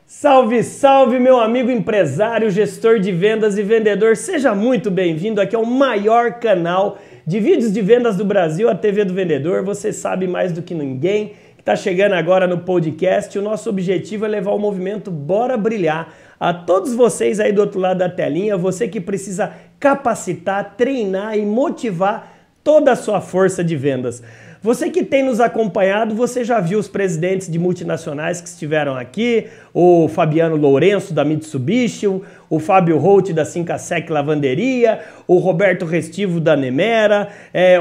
Salve, salve, meu amigo empresário, gestor de vendas e vendedor. Seja muito bem-vindo aqui ao maior canal de vídeos de vendas do Brasil, a TV do Vendedor. Você sabe mais do que ninguém que está chegando agora no podcast. O nosso objetivo é levar o movimento Bora Brilhar a todos vocês aí do outro lado da telinha, você que precisa capacitar, treinar e motivar toda a sua força de vendas. Você que tem nos acompanhado, você já viu os presidentes de multinacionais que estiveram aqui, o Fabiano Lourenço da Mitsubishi, o Fábio Holt da Sincasec Lavanderia, o Roberto Restivo da Nemera,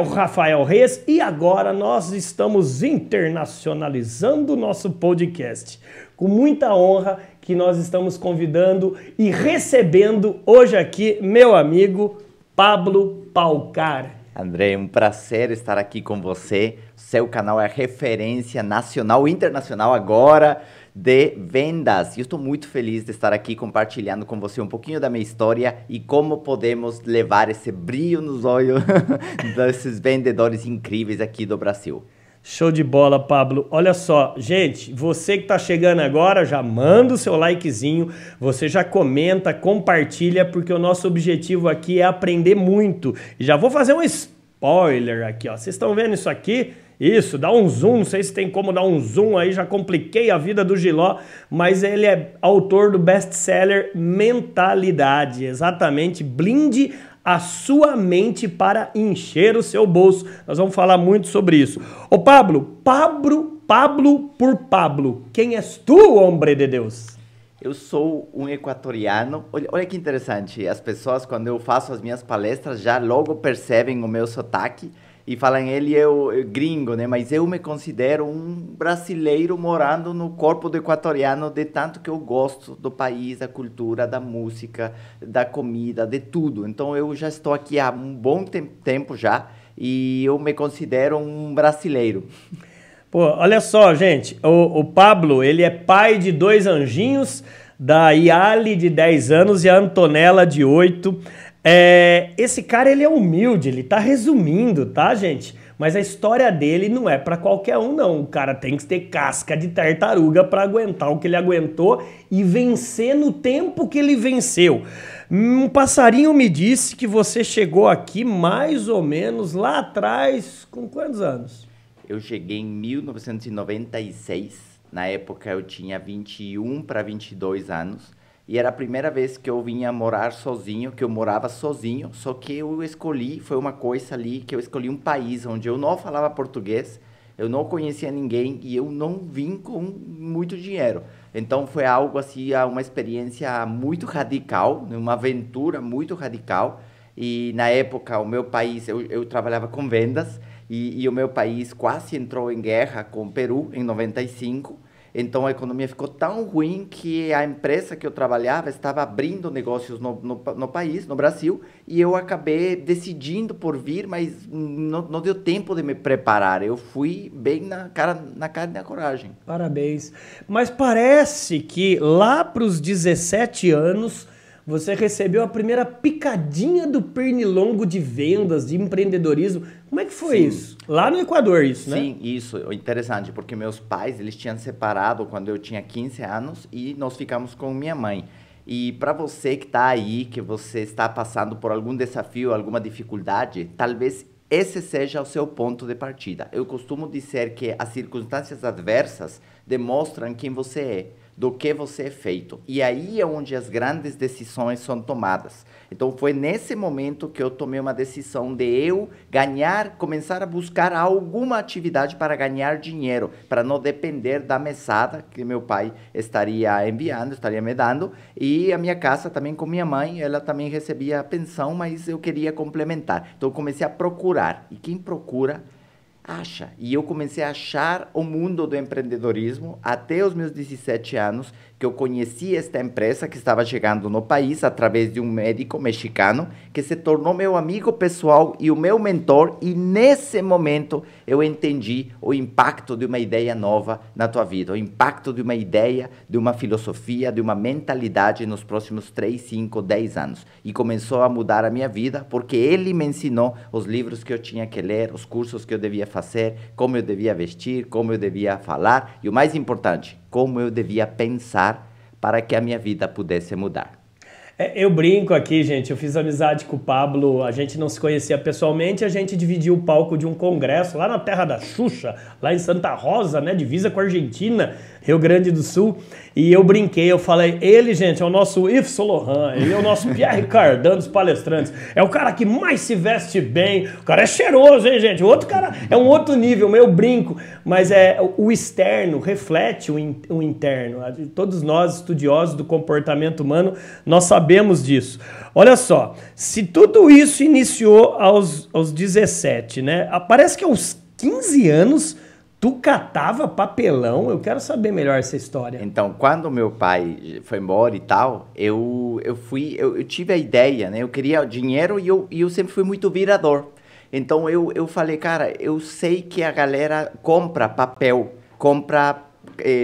o Rafael Reis, e agora nós estamos internacionalizando o nosso podcast. Com muita honra que nós estamos convidando e recebendo hoje aqui meu amigo Pablo Palcar. André, um prazer estar aqui com você. Seu canal é referência nacional e internacional agora de vendas. E eu estou muito feliz de estar aqui compartilhando com você um pouquinho da minha história e como podemos levar esse brilho nos olhos desses vendedores incríveis aqui do Brasil. Show de bola, Pablo. Olha só, gente, você que está chegando agora, já manda o seu likezinho, você já comenta, compartilha, porque o nosso objetivo aqui é aprender muito. E já vou fazer um spoiler aqui, ó. Vocês estão vendo isso aqui? Isso, dá um zoom, não sei se tem como dar um zoom aí, já compliquei a vida do Giló, mas ele é autor do best-seller Mentalidade, exatamente, blinde a sua mente para encher o seu bolso. Nós vamos falar muito sobre isso. Ô Pablo, Pablo por Pablo, quem és tu, homem de Deus? Eu sou um equatoriano. Olha que interessante, as pessoas quando eu faço as minhas palestras já logo percebem o meu sotaque e falam ele é o gringo, né? Mas eu me considero um brasileiro morando no corpo do equatoriano, de tanto que eu gosto do país, da cultura, da música, da comida, de tudo. Então eu já estou aqui há um bom tempo já e eu me considero um brasileiro. Pô, olha só, gente, o Pablo, ele é pai de 2 anjinhos, da Yali de 10 anos e a Antonella de 8. Esse cara, ele é humilde, ele tá resumindo, tá, gente? Mas a história dele não é pra qualquer um, não. O cara tem que ter casca de tartaruga pra aguentar o que ele aguentou e vencer no tempo que ele venceu. Um passarinho me disse que você chegou aqui mais ou menos lá atrás, com quantos anos? Eu cheguei em 1996, na época eu tinha 21 para 22 anos, e era a primeira vez que eu vinha morar sozinho, que eu morava sozinho, só que eu escolhi, foi uma coisa ali, que eu escolhi um país onde eu não falava português, eu não conhecia ninguém e eu não vim com muito dinheiro. Então foi algo assim, uma experiência muito radical, uma aventura muito radical, e na época o meu país, eu trabalhava com vendas, e o meu país quase entrou em guerra com o Peru em 95. Então a economia ficou tão ruim que a empresa que eu trabalhava estava abrindo negócios no país, no Brasil, e eu acabei decidindo por vir, mas não deu tempo de me preparar. Eu fui bem na cara e na coragem. Parabéns. Mas parece que lá para os 17 anos você recebeu a primeira picadinha do pernilongo de vendas, de empreendedorismo. Como é que foi isso? Lá no Equador, isso, né? Sim, isso. Interessante, porque meus pais, eles tinham separado quando eu tinha 15 anos e nós ficamos com minha mãe. E para você que está aí, que você está passando por algum desafio, alguma dificuldade, talvez esse seja o seu ponto de partida. Eu costumo dizer que as circunstâncias adversas demonstram quem você é, do que você é feito. E aí é onde as grandes decisões são tomadas. Então foi nesse momento que eu tomei uma decisão de eu ganhar, começar a buscar alguma atividade para ganhar dinheiro, para não depender da mesada que meu pai estaria enviando, estaria me dando, e a minha casa também com minha mãe, ela também recebia a pensão, mas eu queria complementar. Então eu comecei a procurar, e quem procura acha. E eu comecei a achar o mundo do empreendedorismo até os meus 17 anos, que eu conheci esta empresa que estava chegando no país através de um médico mexicano que se tornou meu amigo pessoal e o meu mentor, e nesse momento eu entendi o impacto de uma ideia nova na tua vida, o impacto de uma ideia, de uma filosofia, de uma mentalidade nos próximos 3, 5, 10 anos. E começou a mudar a minha vida, porque ele me ensinou os livros que eu tinha que ler, os cursos que eu devia fazer, como eu devia vestir, como eu devia falar, e o mais importante, como eu devia pensar para que a minha vida pudesse mudar. Eu brinco aqui, gente, eu fiz amizade com o Pablo, a gente não se conhecia pessoalmente, a gente dividiu o palco de um congresso lá na terra da Xuxa, lá em Santa Rosa, né, divisa com a Argentina, Rio Grande do Sul, e eu brinquei, eu falei, ele, gente, é o nosso Yves Saint Laurent, ele é o nosso Pierre Cardin dos palestrantes, é o cara que mais se veste bem, o cara é cheiroso, hein, gente, o outro cara é um outro nível, mas eu brinco, mas o externo reflete o interno, todos nós, estudiosos do comportamento humano, nós sabemos disso. Olha só, se tudo isso iniciou aos 17, né? Parece que aos 15 anos tu catava papelão. Eu quero saber melhor essa história. Então, quando meu pai foi embora e tal, eu tive a ideia, né? Eu queria dinheiro e eu sempre fui muito virador. Então, eu falei, cara, eu sei que a galera compra papel, compra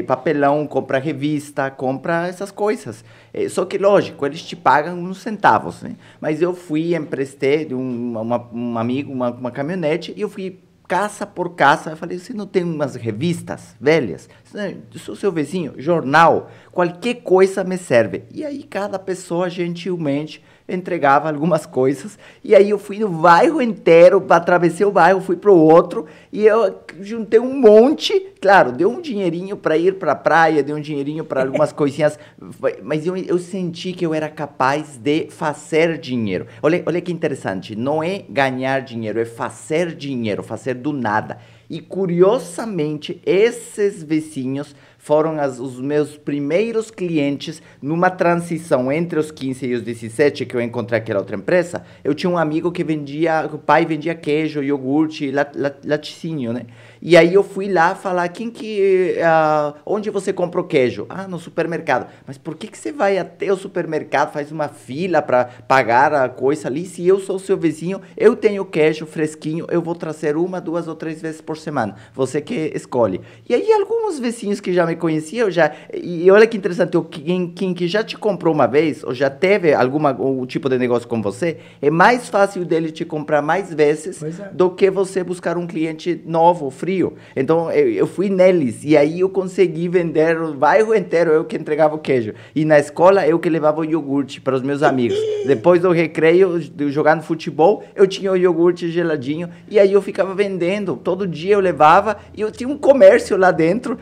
papelão, compra revista, compra essas coisas. Só que, lógico, eles te pagam uns centavos, né? Mas eu emprestei de um amigo uma caminhonete e eu fui casa por casa. Eu falei, você não tem umas revistas velhas? Eu sou seu vizinho, jornal, qualquer coisa me serve. E aí cada pessoa gentilmente entregava algumas coisas, e aí eu fui no bairro inteiro, atravessei o bairro, fui para o outro, e eu juntei um monte, claro, deu um dinheirinho para ir para a praia, deu um dinheirinho para algumas coisinhas, mas eu senti que eu era capaz de fazer dinheiro. Olha que interessante, não é ganhar dinheiro, é fazer dinheiro, fazer do nada. E curiosamente, esses vizinhos foram os meus primeiros clientes numa transição entre os 15 e os 17, que eu encontrei aquela outra empresa. Eu tinha um amigo que o pai vendia queijo, iogurte, laticínio, né? E aí eu fui lá falar, onde você compra o queijo? Ah, no supermercado. Mas por que você vai até o supermercado, faz uma fila para pagar a coisa ali? Se eu sou seu vizinho, eu tenho queijo fresquinho, eu vou trazer 1, 2 ou 3 vezes por semana. Você que escolhe. E aí alguns vizinhos que já me conheciam, e olha que interessante, quem que já te comprou uma vez, ou já teve algum tipo de negócio com você, é mais fácil dele te comprar mais vezes do que você buscar um cliente novo, frio. Então, eu fui neles, e aí eu consegui vender o bairro inteiro, eu que entregava o queijo. E na escola, eu que levava o iogurte para os meus amigos. Depois do recreio, jogando futebol, eu tinha o iogurte geladinho, e aí eu ficava vendendo. Todo dia eu levava, e eu tinha um comércio lá dentro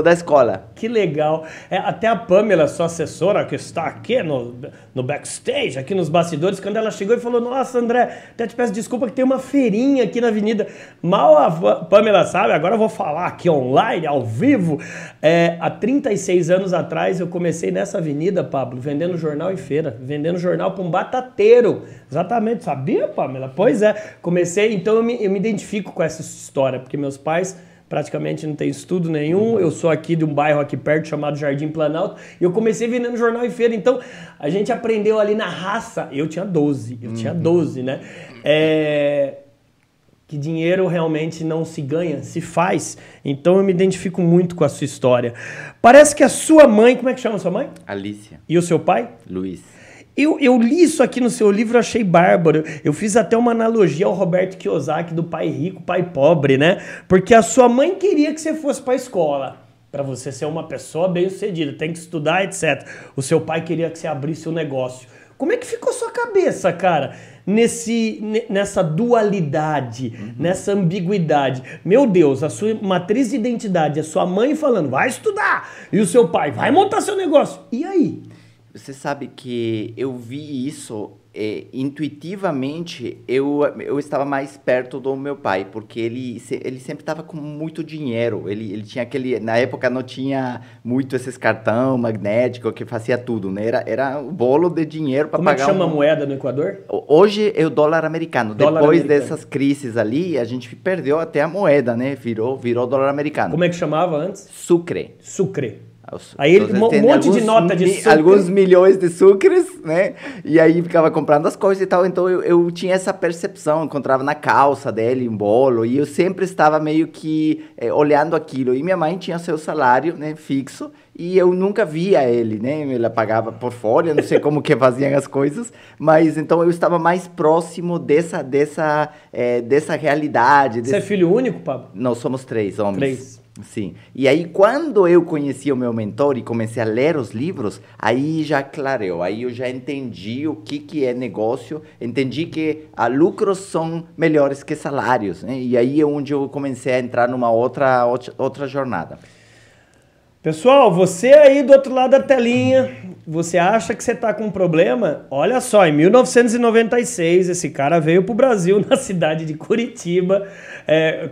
da escola. Que legal. Até a Pamela, sua assessora, que está aqui no backstage, aqui nos bastidores, quando ela chegou e falou, nossa, André, até te peço desculpa que tem uma feirinha aqui na avenida. Mal a Pamela sabe, agora eu vou falar aqui online, ao vivo. Há 36 anos atrás eu comecei nessa avenida, Pablo, vendendo jornal em feira, vendendo jornal para um batateiro. Exatamente, sabia, Pamela? Pois é, comecei, então eu me identifico com essa história, porque meus pais praticamente não tem estudo nenhum, eu sou aqui de um bairro aqui perto chamado Jardim Planalto, e eu comecei vendendo jornal em feira, então a gente aprendeu ali na raça, eu tinha 12, né? Que dinheiro realmente não se ganha, se faz. Então eu me identifico muito com a sua história. Parece que a sua mãe, como é que chama a sua mãe? Alicia. E o seu pai? Luiz. Eu li isso aqui no seu livro, achei bárbaro. Eu fiz até uma analogia ao Roberto Kiyosaki do pai rico, pai pobre, né? Porque a sua mãe queria que você fosse para a escola, para você ser uma pessoa bem-sucedida, tem que estudar, etc. O seu pai queria que você abrisse um negócio. Como é que ficou a sua cabeça, cara, nessa dualidade, nessa ambiguidade? Meu Deus, a sua matriz de identidade, a sua mãe falando, vai estudar, e o seu pai, vai montar seu negócio. E aí? Você sabe que eu vi isso intuitivamente, eu estava mais perto do meu pai, porque ele sempre estava com muito dinheiro, ele tinha na época não tinha muito esses cartão magnético que fazia tudo, né? Era um bolo de dinheiro para pagar. Como é que chama a moeda no Equador? Hoje é o dólar americano. Depois dessas crises ali, a gente perdeu até a moeda, né? Virou dólar americano. Como é que chamava antes? Sucre. Sucre. Aí um monte de nota de sucre. Alguns milhões de sucres, né? E aí ficava comprando as coisas e tal. Então eu tinha essa percepção, encontrava na calça dele um bolo. E eu sempre estava meio que olhando aquilo. E minha mãe tinha seu salário, né, fixo. E eu nunca via ele, né? Ela pagava por folha, não sei como que faziam as coisas. Mas então eu estava mais próximo dessa realidade. Você é filho único, Pablo? Nós somos 3 homens. 3. Sim. E aí, quando eu conheci o meu mentor e comecei a ler os livros, aí já clareou. Aí eu já entendi o que é negócio, entendi que lucros são melhores que salários, né? E aí é onde eu comecei a entrar numa outra jornada. Pessoal, você aí do outro lado da telinha, você acha que você está com um problema? Olha só, em 1996, esse cara veio para o Brasil, na cidade de Curitiba.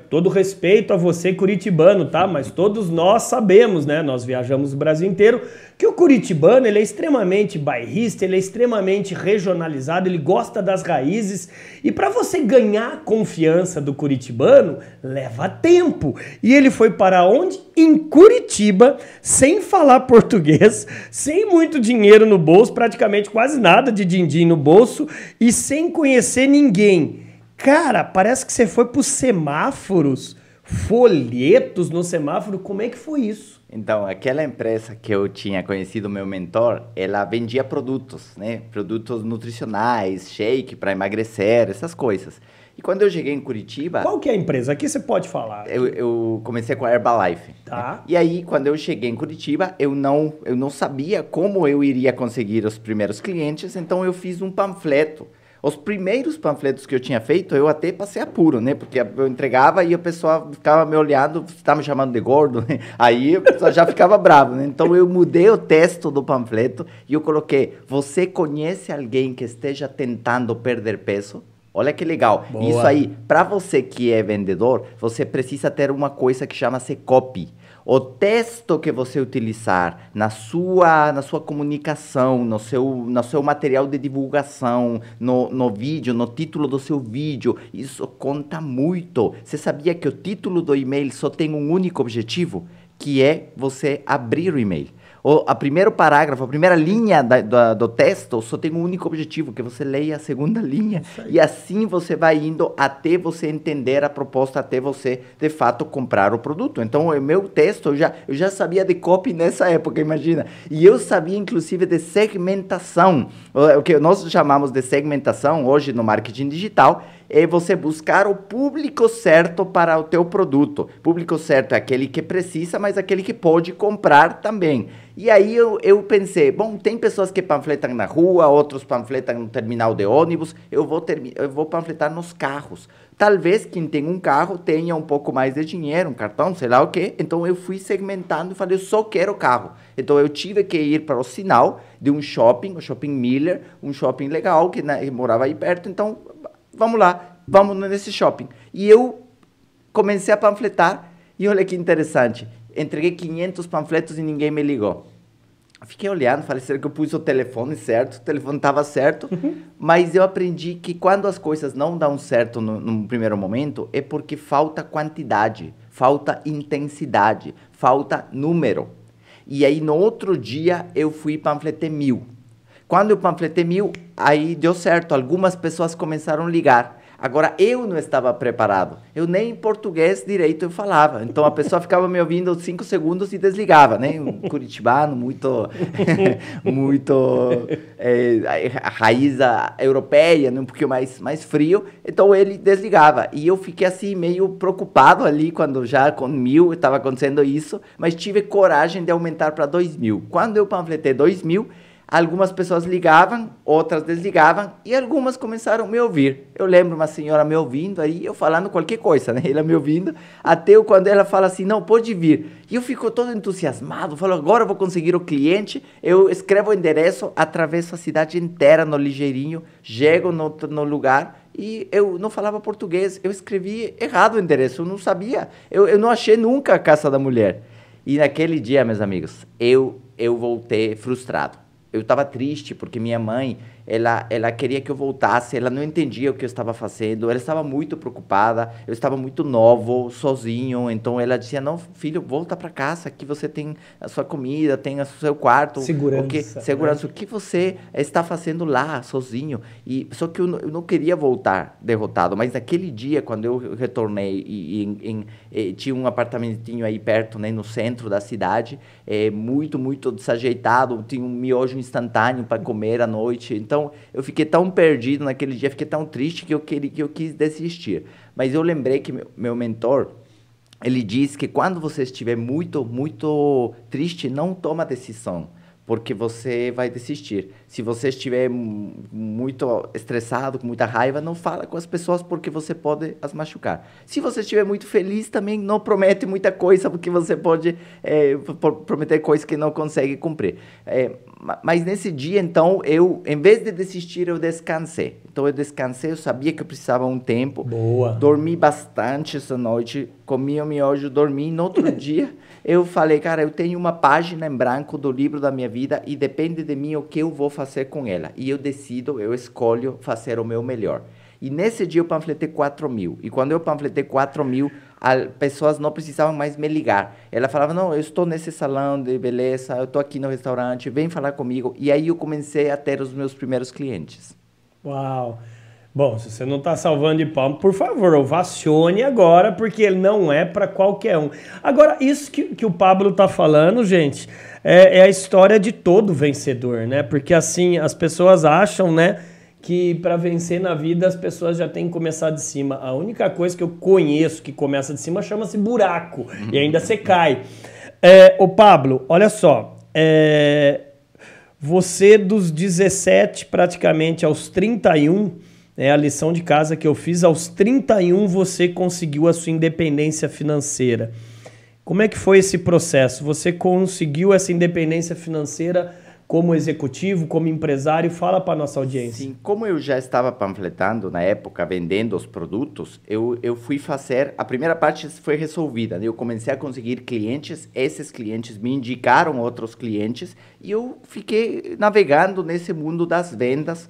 Todo respeito a você, curitibano, tá? Mas todos nós sabemos, né? Nós viajamos o Brasil inteiro, que o curitibano, ele é extremamente bairrista, ele é extremamente regionalizado, ele gosta das raízes. E para você ganhar a confiança do curitibano, leva tempo. E ele foi para onde? Em Curitiba, sem falar português, sem muito dinheiro no bolso, praticamente quase nada de din-din no bolso e sem conhecer ninguém. Cara, parece que você foi para os semáforos, folhetos no semáforo. Como é que foi isso? Então, aquela empresa que eu tinha conhecido, meu mentor, ela vendia produtos, né? Produtos nutricionais, shake para emagrecer, essas coisas. E quando eu cheguei em Curitiba... Qual que é a empresa? Aqui você pode falar. Eu comecei com a Herbalife. Tá. Né? E aí, quando eu cheguei em Curitiba, eu não sabia como eu iria conseguir os primeiros clientes, então eu fiz um panfleto. Os primeiros panfletos que eu tinha feito, eu até passei apuro, né? Porque eu entregava e o pessoal ficava me olhando, estava me chamando de gordo, né? Aí o pessoal já ficava bravo, né? Então eu mudei o texto do panfleto e eu coloquei: você conhece alguém que esteja tentando perder peso? Olha que legal. Boa. Isso aí, para você que é vendedor, você precisa ter uma coisa que chama-se copy. O texto que você utilizar na sua comunicação, no seu material de divulgação, no vídeo, no título do seu vídeo, isso conta muito. Você sabia que o título do e-mail só tem um único objetivo? Que é você abrir o e-mail. O primeiro parágrafo, a primeira linha do texto só tem um único objetivo, que você leia a segunda linha. E assim você vai indo até você entender a proposta, até você, de fato, comprar o produto. Então, o meu texto, eu já sabia de copy nessa época, imagina. E eu sabia, inclusive, de segmentação. O que nós chamamos de segmentação, hoje no marketing digital, é você buscar o público certo para o teu produto. Público certo é aquele que precisa, mas aquele que pode comprar também. E aí eu pensei, bom, tem pessoas que panfletam na rua, outros panfletam no terminal de ônibus, eu vou panfletar nos carros. Talvez quem tem um carro tenha um pouco mais de dinheiro, um cartão, sei lá o quê. Então eu fui segmentando e falei, eu só quero carro. Então eu tive que ir para o sinal de um shopping, o Shopping Miller, um shopping legal que morava aí perto, então... Vamos lá, vamos nesse shopping. E eu comecei a panfletar e olha que interessante. Entreguei 500 panfletos e ninguém me ligou. Fiquei olhando, falei, será que eu pus o telefone certo? O telefone estava certo. Mas eu aprendi que quando as coisas não dão certo num primeiro momento, é porque falta quantidade, falta intensidade, falta número. E aí no outro dia eu fui e panfletei 1000. Quando eu panfletei 1000, aí deu certo. Algumas pessoas começaram a ligar. Agora, eu não estava preparado. Eu nem português direito eu falava. Então, a pessoa ficava me ouvindo 5 segundos e desligava, né? Um curitibano muito... raiz europeia, né? Um pouquinho mais frio. Então, ele desligava. E eu fiquei assim, meio preocupado ali, quando já com 1000 estava acontecendo isso. Mas tive coragem de aumentar para 2000. Quando eu panfletei 2000... Algumas pessoas ligavam, outras desligavam e algumas começaram a me ouvir. Eu lembro uma senhora me ouvindo aí, eu falando qualquer coisa, né? Ela me ouvindo, até quando ela fala assim, não, pode vir. E eu fico todo entusiasmado, falo, agora eu vou conseguir o cliente. Eu escrevo o endereço, atravesso a cidade inteira no ligeirinho, chego no lugar e eu não falava português. Eu escrevi errado o endereço, eu não sabia. Eu não achei nunca a Casa da Mulher. E naquele dia, meus amigos, eu voltei frustrado. Eu estava triste porque minha mãe, ela queria que eu voltasse, ela não entendia o que eu estava fazendo, ela estava muito preocupada, eu estava muito novo, sozinho, então ela dizia, não, filho, volta para casa, aqui você tem a sua comida, tem o seu quarto. Segurança. Segurança, o que você está fazendo lá, sozinho? Só que eu não queria voltar derrotado, mas naquele dia, quando eu retornei e tinha um apartamentinho aí perto, né, no centro da cidade, muito, muito desajeitado, tinha um miojo instantâneo para comer à noite, então eu fiquei tão perdido naquele dia, fiquei tão triste que eu quis desistir. Mas eu lembrei que meu mentor, ele diz que quando você estiver muito triste, não toma decisão, porque você vai desistir. Se você estiver muito estressado, com muita raiva, não fala com as pessoas porque você pode as machucar. Se você estiver muito feliz, também não promete muita coisa, porque você pode prometer coisas que não consegue cumprir. Mas nesse dia, então, em vez de desistir, eu descansei. Então, eu descansei, eu sabia que eu precisava um tempo. Boa. Dormi bastante essa noite, comi o miojo, dormi. No outro dia, eu falei, cara, eu tenho uma página em branco do livro da minha vida e depende de mim o que eu vou fazer com ela. E eu decido, eu escolho fazer o meu melhor. E nesse dia eu panfletei 4.000. E quando eu panfletei 4.000, as pessoas não precisavam mais me ligar. Ela falava, não, eu estou nesse salão de beleza, eu estou aqui no restaurante, vem falar comigo. E aí eu comecei a ter os meus primeiros clientes. Uau! Bom, se você não está salvando de palmo, por favor, ovacione agora, porque ele não é para qualquer um. Agora, isso que o Pablo está falando, gente, é a história de todo vencedor, né? Porque assim, as pessoas acham, né, que para vencer na vida as pessoas já têm que começar de cima. A única coisa que eu conheço que começa de cima chama-se buraco, e ainda você cai. Ô Pablo, olha só, você dos 17 praticamente aos 31, a lição de casa que eu fiz, aos 31 você conseguiu a sua independência financeira. Como é que foi esse processo? Você conseguiu essa independência financeira como executivo, como empresário? Fala para a nossa audiência. Sim, como eu já estava panfletando na época, vendendo os produtos, eu fui fazer, a primeira parte foi resolvida, eu comecei a conseguir clientes, esses clientes me indicaram outros clientes e eu fiquei navegando nesse mundo das vendas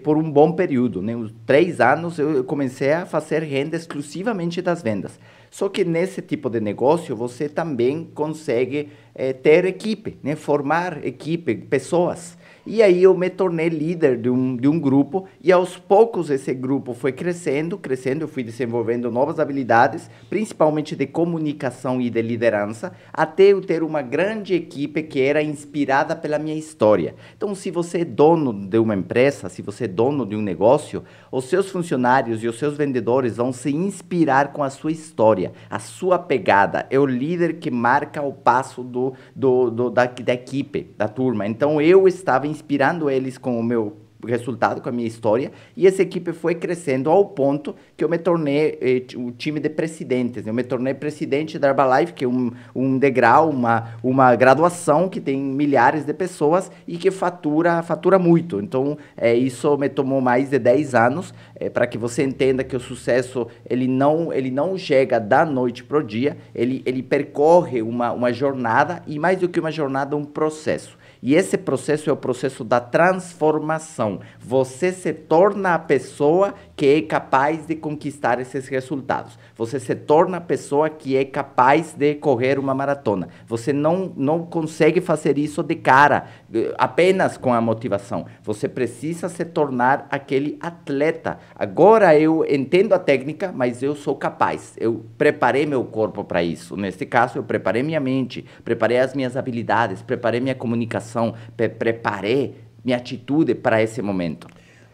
por um bom período, né? Uns 3 anos eu comecei a fazer renda exclusivamente das vendas. Só que nesse tipo de negócio você também consegue ter equipe, né? Formar equipe, pessoas. E aí eu me tornei líder de um grupo e aos poucos esse grupo foi crescendo, eu fui desenvolvendo novas habilidades, principalmente de comunicação e de liderança, até eu ter uma grande equipe que era inspirada pela minha história. Então, se você é dono de uma empresa, se você é dono de um negócio, os seus funcionários e os seus vendedores vão se inspirar com a sua história, a sua pegada. É o líder que marca o passo da equipe, da turma. Então, eu estava inspirando eles com o meu resultado, com a minha história, e essa equipe foi crescendo ao ponto que eu me tornei o time de presidentes. Eu me tornei presidente da Herbalife, que é um degrau, uma graduação que tem milhares de pessoas e que fatura muito. Então, isso me tomou mais de 10 anos, para que você entenda que o sucesso ele não chega da noite para o dia, ele percorre uma jornada, e mais do que uma jornada, um processo. E esse processo é o processo da transformação. Você se torna a pessoa que é capaz de conquistar esses resultados. Você se torna a pessoa que é capaz de correr uma maratona. Você não consegue fazer isso de cara, apenas com a motivação. Você precisa se tornar aquele atleta. Agora eu entendo a técnica, mas eu sou capaz. Eu preparei meu corpo para isso. Neste caso, eu preparei minha mente, preparei as minhas habilidades, preparei minha comunicação, preparei minha atitude para esse momento.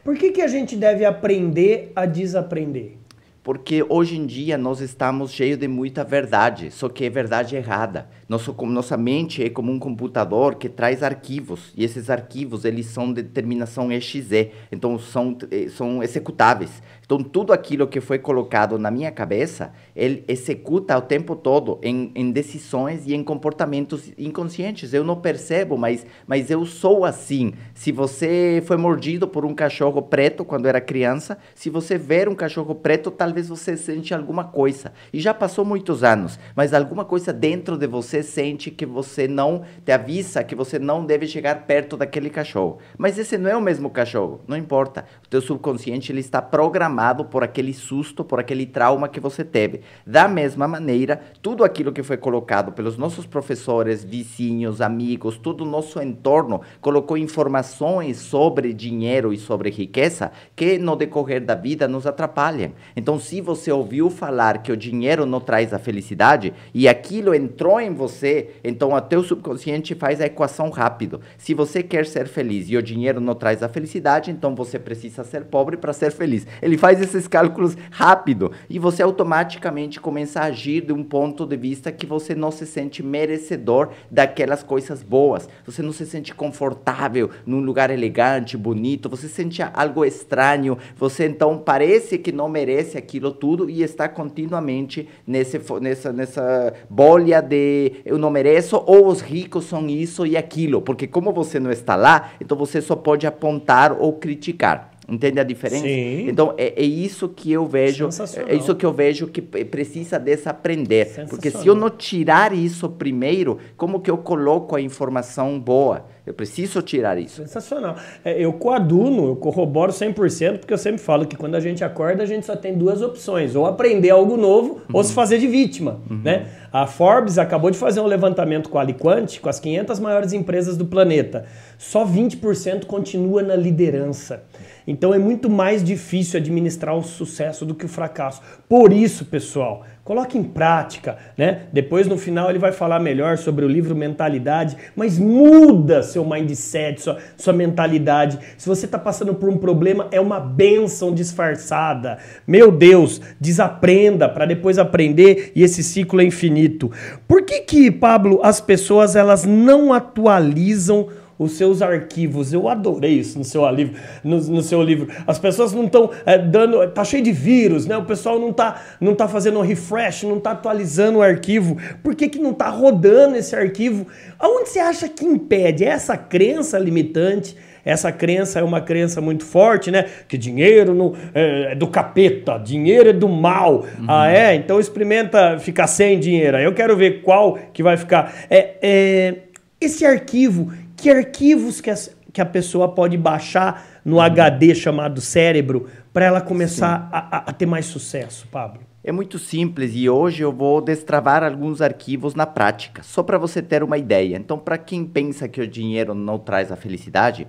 Por que a gente deve aprender a desaprender? Porque hoje em dia nós estamos cheios de muita verdade, só que é verdade errada. Nossa mente é como um computador que traz arquivos, e esses arquivos eles são de terminação exe, então são executáveis. Então tudo aquilo que foi colocado na minha cabeça, ele executa o tempo todo em decisões e em comportamentos inconscientes. Eu não percebo, mas eu sou assim. Se você foi mordido por um cachorro preto quando era criança, se você ver um cachorro preto, talvez você sente alguma coisa. E já passou muitos anos, mas alguma coisa dentro de você sente que você não te avisa, que você não deve chegar perto daquele cachorro. Mas esse não é o mesmo cachorro, não importa. O teu subconsciente ele está programado por aquele susto, por aquele trauma que você teve. Da mesma maneira, tudo aquilo que foi colocado pelos nossos professores, vizinhos, amigos, todo o nosso entorno, colocou informações sobre dinheiro e sobre riqueza que no decorrer da vida nos atrapalham. Então, se você ouviu falar que o dinheiro não traz a felicidade e aquilo entrou em você, então o teu subconsciente faz a equação rápido. Se você quer ser feliz e o dinheiro não traz a felicidade, então você precisa ser pobre para ser feliz. Ele faz faz esses cálculos rápido e você automaticamente começa a agir de um ponto de vista que você não se sente merecedor daquelas coisas boas. Você não se sente confortável num lugar elegante, bonito, você sente algo estranho, você então parece que não merece aquilo tudo e está continuamente nessa bolha de eu não mereço, ou os ricos são isso e aquilo, porque como você não está lá, então você só pode apontar ou criticar. Entende a diferença? Sim. Então, é isso que eu vejo, que precisa desaprender. Porque se eu não tirar isso primeiro, como que eu coloco a informação boa? Eu preciso tirar isso. Sensacional. Eu coaduno, eu corroboro 100%, porque eu sempre falo que quando a gente acorda, a gente só tem duas opções, ou aprender algo novo, ou se fazer de vítima, né? A Forbes acabou de fazer um levantamento quali-quant com as 500 maiores empresas do planeta. Só 20% continua na liderança. Então é muito mais difícil administrar o sucesso do que o fracasso. Por isso, pessoal, coloque em prática, né? Depois, no final, ele vai falar melhor sobre o livro Mentalidade, mas muda seu mindset, sua mentalidade. Se você está passando por um problema, é uma bênção disfarçada. Meu Deus, desaprenda para depois aprender e esse ciclo é infinito. Por que, Pablo, as pessoas elas não atualizam os seus arquivos? Eu adorei isso no seu livro. As pessoas não estão dando... Tá cheio de vírus, né? O pessoal não tá fazendo um refresh, não tá atualizando o arquivo. Por que não tá rodando esse arquivo? Aonde você acha que impede? É essa crença limitante? Essa crença é uma crença muito forte, né? Que dinheiro é do capeta, dinheiro é do mal. Ah, é? Então experimenta ficar sem dinheiro. Aí eu quero ver qual que vai ficar. Esse arquivo... Que arquivos que a pessoa pode baixar no HD chamado cérebro para ela começar a ter mais sucesso, Pablo? É muito simples e hoje eu vou destravar alguns arquivos na prática, só para você ter uma ideia. Então, para quem pensa que o dinheiro não traz a felicidade,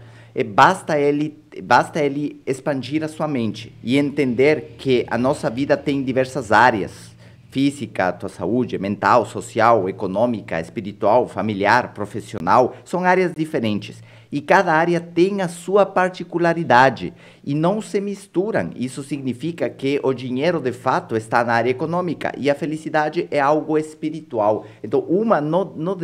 basta ele expandir a sua mente e entender que a nossa vida tem diversas áreas. Física, tua saúde, mental, social, econômica, espiritual, familiar, profissional, são áreas diferentes. E cada área tem a sua particularidade e não se misturam. Isso significa que o dinheiro, de fato, está na área econômica e a felicidade é algo espiritual. Então, uma não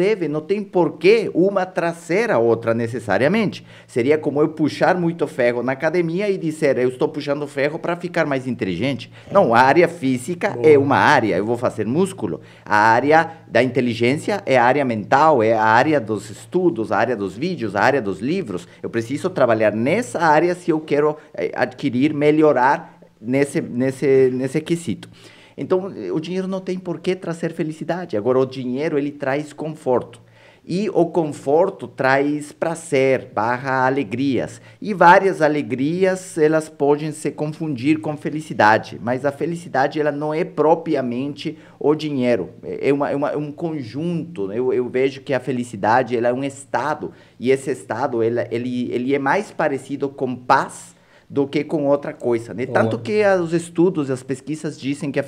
tem porquê uma trazer a outra necessariamente. Seria como eu puxar muito ferro na academia e dizer, eu estou puxando ferro para ficar mais inteligente. Não, a área física é uma área, eu vou fazer músculo. A área da inteligência é a área mental, é a área dos estudos, a área dos vídeos, a área dos livros. Eu preciso trabalhar nessa área se eu quero adquirir, melhorar nesse quesito. Então, o dinheiro não tem por que trazer felicidade. Agora, o dinheiro, ele traz conforto. E o conforto traz prazer, alegrias. E várias alegrias, elas podem se confundir com felicidade. Mas a felicidade, ela não é propriamente o dinheiro. É um conjunto. Eu vejo que a felicidade, ela é um estado. E esse estado, ele é mais parecido com paz do que com outra coisa, né? Tanto que os estudos, as pesquisas dizem que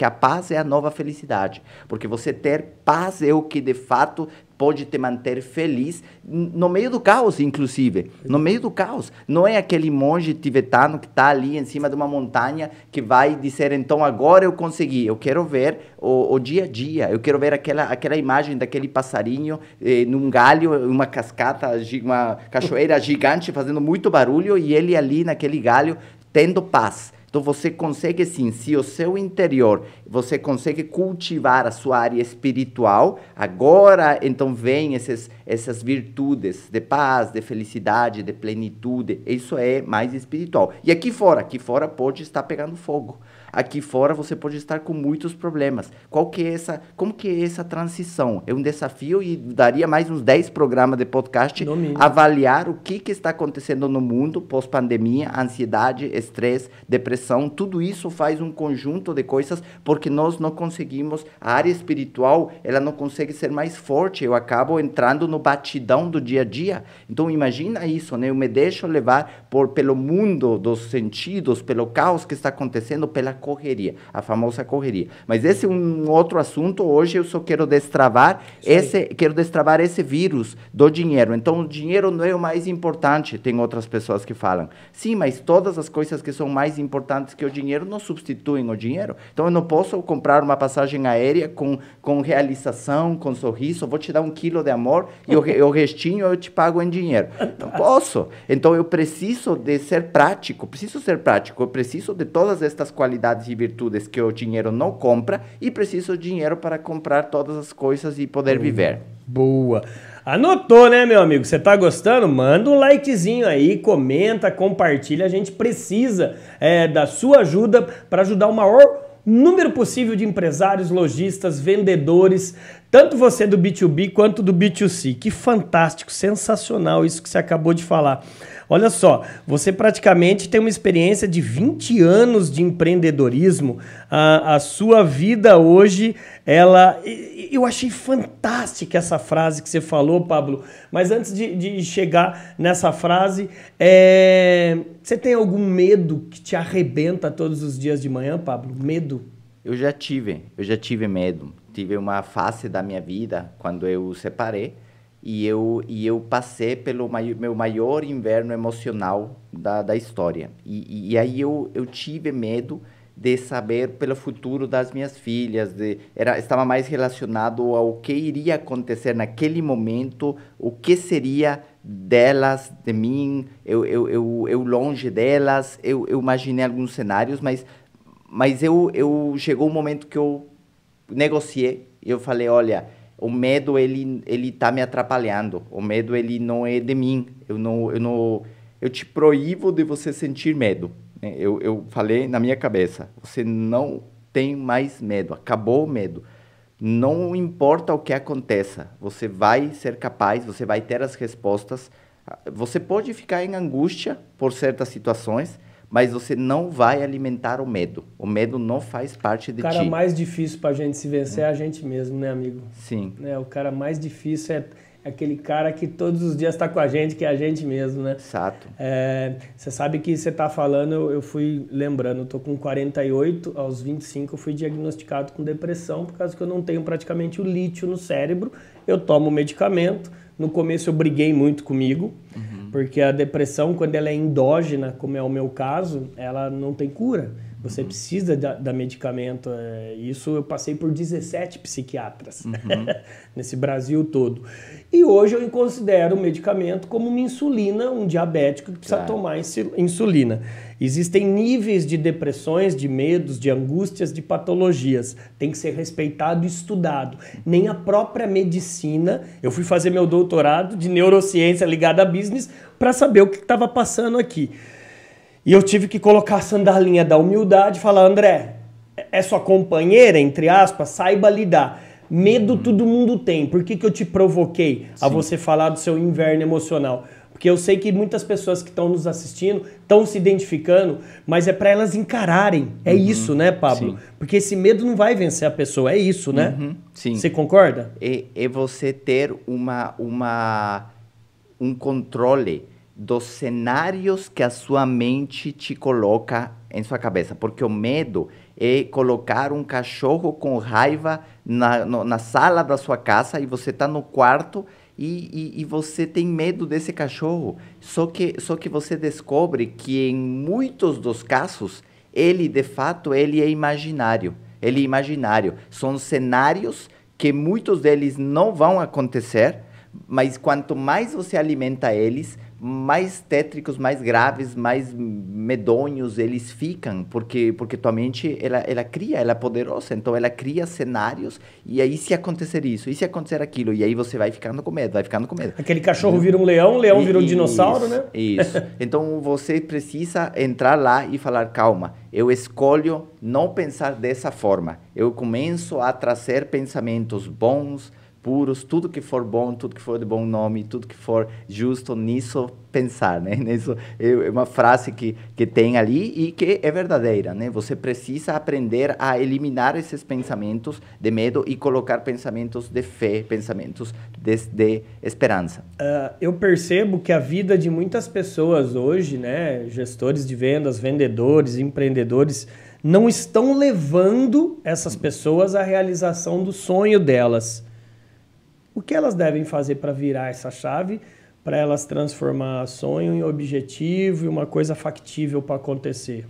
a paz é a nova felicidade, porque você ter paz é o que de fato pode te manter feliz no meio do caos, inclusive. No meio do caos. Não é aquele monge tibetano que está ali em cima de uma montanha que vai dizer, então, agora eu consegui. Eu quero ver o dia a dia. Eu quero ver aquela imagem daquele passarinho num galho, uma cascata, uma cachoeira gigante fazendo muito barulho e ele ali naquele galho tendo paz. Então, você consegue, sim, se o seu interior, você consegue cultivar a sua área espiritual, agora, então, vem essas virtudes de paz, de felicidade, de plenitude. Isso é mais espiritual. E aqui fora pode estar pegando fogo. Aqui fora você pode estar com muitos problemas. Como que é essa transição? É um desafio e daria mais uns 10 programas de podcast avaliar o que está acontecendo no mundo pós-pandemia, ansiedade, estresse, depressão, tudo isso faz um conjunto de coisas porque nós não conseguimos, a área espiritual, ela não consegue ser mais forte, eu acabo entrando no batidão do dia a dia. Então imagina isso, né? Eu me deixo levar pelo mundo dos sentidos, pelo caos que está acontecendo, pela correria, a correria. Mas esse é um outro assunto. Hoje eu só quero destravar esse vírus do dinheiro. Então o dinheiro não é o mais importante, tem outras pessoas que falam. Sim, mas todas as coisas que são mais importantes importantes que o dinheiro não substitui o dinheiro. Então, eu não posso comprar uma passagem aérea com realização, com sorriso, vou te dar 1 quilo de amor e o restinho eu te pago em dinheiro. Não posso. Então, eu preciso de ser prático, eu preciso de todas estas qualidades e virtudes que o dinheiro não compra e preciso de dinheiro para comprar todas as coisas e poder viver. Boa. Anotou, né, meu amigo? Você tá gostando? Manda um likezinho aí, comenta, compartilha. A gente precisa da sua ajuda para ajudar o maior número possível de empresários, lojistas, vendedores, tanto você do B2B quanto do B2C. Que fantástico, sensacional isso que você acabou de falar. Olha só, você praticamente tem uma experiência de 20 anos de empreendedorismo. A sua vida hoje, eu achei fantástica essa frase que você falou, Pablo. Mas antes de chegar nessa frase, você tem algum medo que te arrebenta todos os dias de manhã, Pablo? Medo? Eu já tive medo. Tive uma fase da minha vida, quando eu separei, e eu passei pelo meu maior inverno emocional da história. E aí eu tive medo de saber pelo futuro das minhas filhas. Estava mais relacionado ao que iria acontecer naquele momento, o que seria delas, de mim, eu longe delas. Eu imaginei alguns cenários, mas chegou um momento que eu negociei. Eu falei, olha, o medo ele tá me atrapalhando. O medo ele não é de mim. Eu te proíbo de você sentir medo. Eu falei na minha cabeça, você não tem mais medo. Acabou o medo. Não importa o que aconteça, você vai ser capaz, você vai ter as respostas. Você pode ficar em angústia por certas situações, mas você não vai alimentar o medo. O medo não faz parte de ti. O cara mais difícil para a gente se vencer é a gente mesmo, né, amigo? Sim. O cara mais difícil é aquele cara que todos os dias está com a gente, que é a gente mesmo, né? Exato. Você sabe que você está falando, eu fui lembrando, eu estou com 48, aos 25 eu fui diagnosticado com depressão, por causa que eu não tenho praticamente o lítio no cérebro, eu tomo medicamento. No começo eu briguei muito comigo, porque a depressão, quando ela é endógena, como é o meu caso, ela não tem cura. Você precisa da medicamento. Isso eu passei por 17 psiquiatras nesse Brasil todo. E hoje eu considero o medicamento como uma insulina, um diabético que precisa tomar insulina. Existem níveis de depressões, de medos, de angústias, de patologias. Tem que ser respeitado e estudado. Nem a própria medicina... Eu fui fazer meu doutorado de neurociência ligada a business para saber o que estava passando aqui. E eu tive que colocar a sandalinha da humildade e falar, André, é sua companheira, entre aspas, saiba lidar. Medo todo mundo tem. Por que eu te provoquei a você falar do seu inverno emocional? Porque eu sei que muitas pessoas que estão nos assistindo estão se identificando, mas é para elas encararem. É isso, né, Pablo? Sim. Porque esse medo não vai vencer a pessoa, é isso, né? Sim. Você concorda? É você ter um controle dos cenários que a sua mente te coloca em sua cabeça. Porque o medo é colocar um cachorro com raiva na sala da sua casa e você está no quarto e você tem medo desse cachorro. Só que você descobre que em muitos dos casos, ele de fato é imaginário. Ele é imaginário. São cenários que muitos deles não vão acontecer, mas quanto mais você alimenta eles, mais tétricos, mais graves, mais medonhos eles ficam, porque tua mente, ela é poderosa, então ela cria cenários, e aí se acontecer isso, e se acontecer aquilo, e aí você vai ficando com medo, Aquele cachorro vira um leão vira um dinossauro, né? Isso. Então você precisa entrar lá e falar, calma, eu escolho não pensar dessa forma, eu começo a trazer pensamentos bons, puros, tudo que for bom, tudo que for de bom nome, tudo que for justo, nisso pensar, né? Nisso é uma frase que tem ali e que é verdadeira, né? Você precisa aprender a eliminar esses pensamentos de medo e colocar pensamentos de fé, pensamentos de esperança. Eu percebo que a vida de muitas pessoas hoje, né, gestores de vendas, vendedores, empreendedores, não estão levando essas pessoas à realização do sonho delas. O que elas devem fazer para virar essa chave, para elas transformar sonho em objetivo e uma coisa factível para acontecer?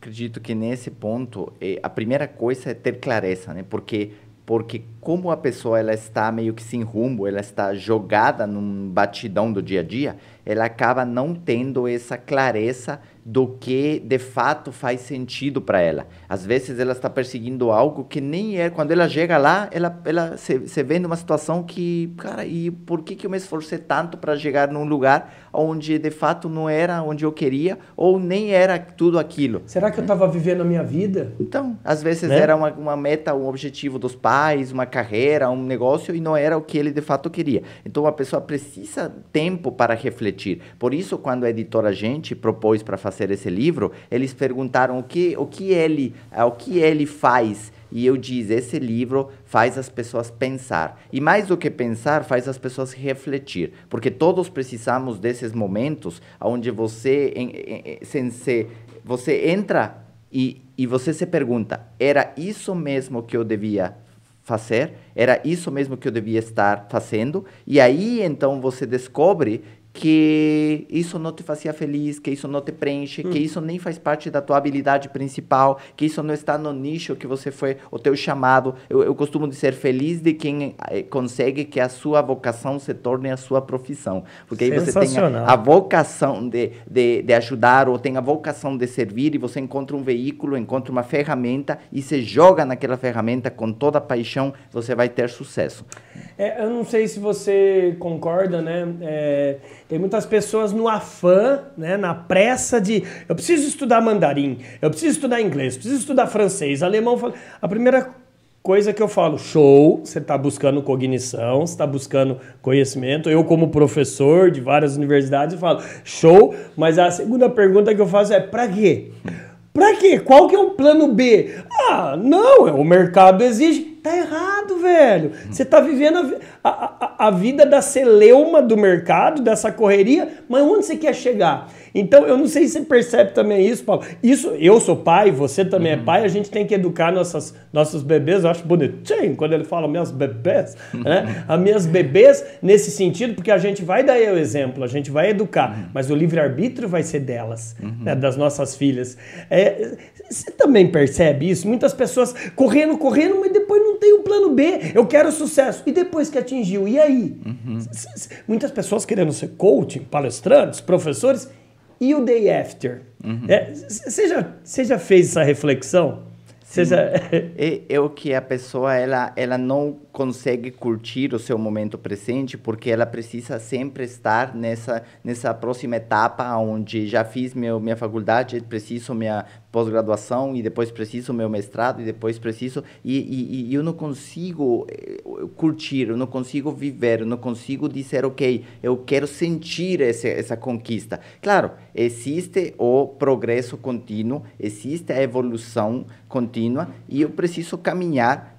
acredito que nesse ponto, a primeira coisa é ter clareza, né? Porque como a pessoa ela está meio que sem rumo, ela está jogada num batidão do dia a dia, ela acaba não tendo essa clareza do que de fato faz sentido para ela. Às vezes ela está perseguindo algo que nem é. Quando ela chega lá, ela se vê numa situação que, cara, e por que eu me esforcei tanto para chegar num lugar onde de fato não era onde eu queria ou nem era tudo aquilo? Será que eu estava vivendo a minha vida? Então, às vezes era uma meta, um objetivo dos pais, uma carreira, um negócio e não era o que ele de fato queria. Então a pessoa precisa tempo para refletir. Por isso, quando a editora Gente propôs para fazer esse livro, eles perguntaram o que ele faz. E eu disse, esse livro faz as pessoas pensar. E mais do que pensar, faz as pessoas refletir. Porque todos precisamos desses momentos onde você entra e você se pergunta, era isso mesmo que eu devia fazer? Era isso mesmo que eu devia estar fazendo? E aí, então, você descobre que isso não te fazia feliz, que isso não te preenche, que isso nem faz parte da tua habilidade principal, que isso não está no nicho que você foi, o teu chamado. Eu costumo dizer, feliz de quem consegue que a sua vocação se torne a sua profissão. Porque aí você tem a vocação de ajudar, ou tem a vocação de servir, e você encontra um veículo, encontra uma ferramenta, e se joga naquela ferramenta com toda a paixão, você vai ter sucesso. Eu não sei se você concorda, né? Tem muitas pessoas no afã, né, na pressa de eu preciso estudar mandarim, eu preciso estudar inglês, eu preciso estudar francês, alemão. A primeira coisa que eu falo, show, você está buscando cognição, você está buscando conhecimento. Eu, como professor de várias universidades, eu falo, show, mas a segunda pergunta que eu faço é, para quê? Para quê? Qual que é o plano B? Ah, não, o mercado exige. Tá errado, velho. Você tá vivendo a vida da celeuma do mercado, dessa correria, mas onde você quer chegar? Então, eu não sei se você percebe também isso, Paulo. Isso, eu sou pai, você também é pai, a gente tem que educar nossos bebês. Eu acho bonitinho quando ele fala minhas bebês, né? As minhas bebês nesse sentido, porque a gente vai dar o exemplo, a gente vai educar, mas o livre-arbítrio vai ser delas, né, das nossas filhas. Você também percebe isso? Muitas pessoas correndo, mas depois não tem um plano B. Eu quero sucesso. E depois que atingiu, e aí? Muitas pessoas querendo ser coaching, palestrantes, professores, e o day after? Você já fez essa reflexão? É o que a pessoa ela não consegue curtir o seu momento presente porque ela precisa sempre estar nessa próxima etapa onde já fiz minha faculdade, preciso minha pós-graduação e depois preciso meu mestrado e depois preciso e eu não consigo curtir, eu não consigo viver, eu não consigo dizer ok, eu quero sentir essa conquista. Claro, existe o progresso contínuo, existe a evolução contínua e eu preciso caminhar,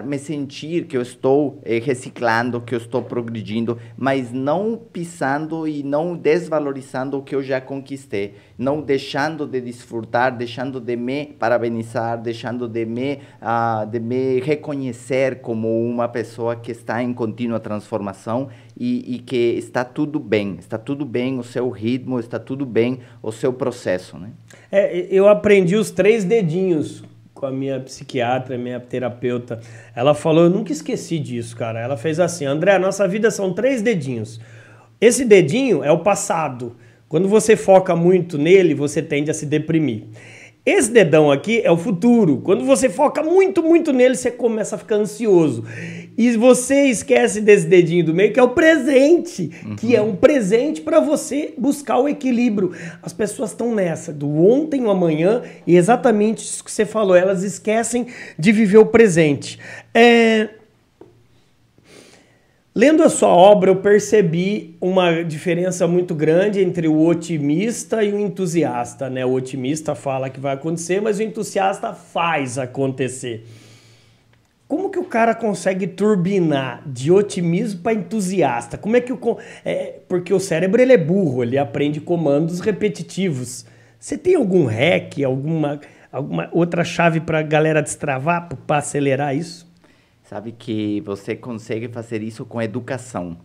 me sentir que eu estou reciclando, que eu estou progredindo, mas não pisando e não desvalorizando o que eu já conquistei, não deixando de desfrutar, deixando de me parabenizar, deixando de me reconhecer como uma pessoa que está em contínua transformação e que está tudo bem o seu ritmo, está tudo bem o seu processo, né? Eu aprendi os 3 dedinhos com a minha psiquiatra, minha terapeuta. Ela falou, eu nunca esqueci disso, cara. Ela fez assim, André, a nossa vida são 3 dedinhos. Esse dedinho é o passado. Quando você foca muito nele, você tende a se deprimir. Esse dedão aqui é o futuro. Quando você foca muito, muito nele, você começa a ficar ansioso. E você esquece desse dedinho do meio, que é o presente. Que é um presente para você buscar o equilíbrio. As pessoas estão nessa, do ontem ao amanhã, e exatamente isso que você falou, elas esquecem de viver o presente. Lendo a sua obra, eu percebi uma diferença muito grande entre o otimista e o entusiasta, né? O otimista fala que vai acontecer, mas o entusiasta faz acontecer. Como que o cara consegue turbinar de otimismo para entusiasta? Como é que porque o cérebro ele é burro, ele aprende comandos repetitivos. Você tem algum hack, alguma outra chave para a galera destravar, para acelerar isso? Sabe que você consegue fazer isso com educação,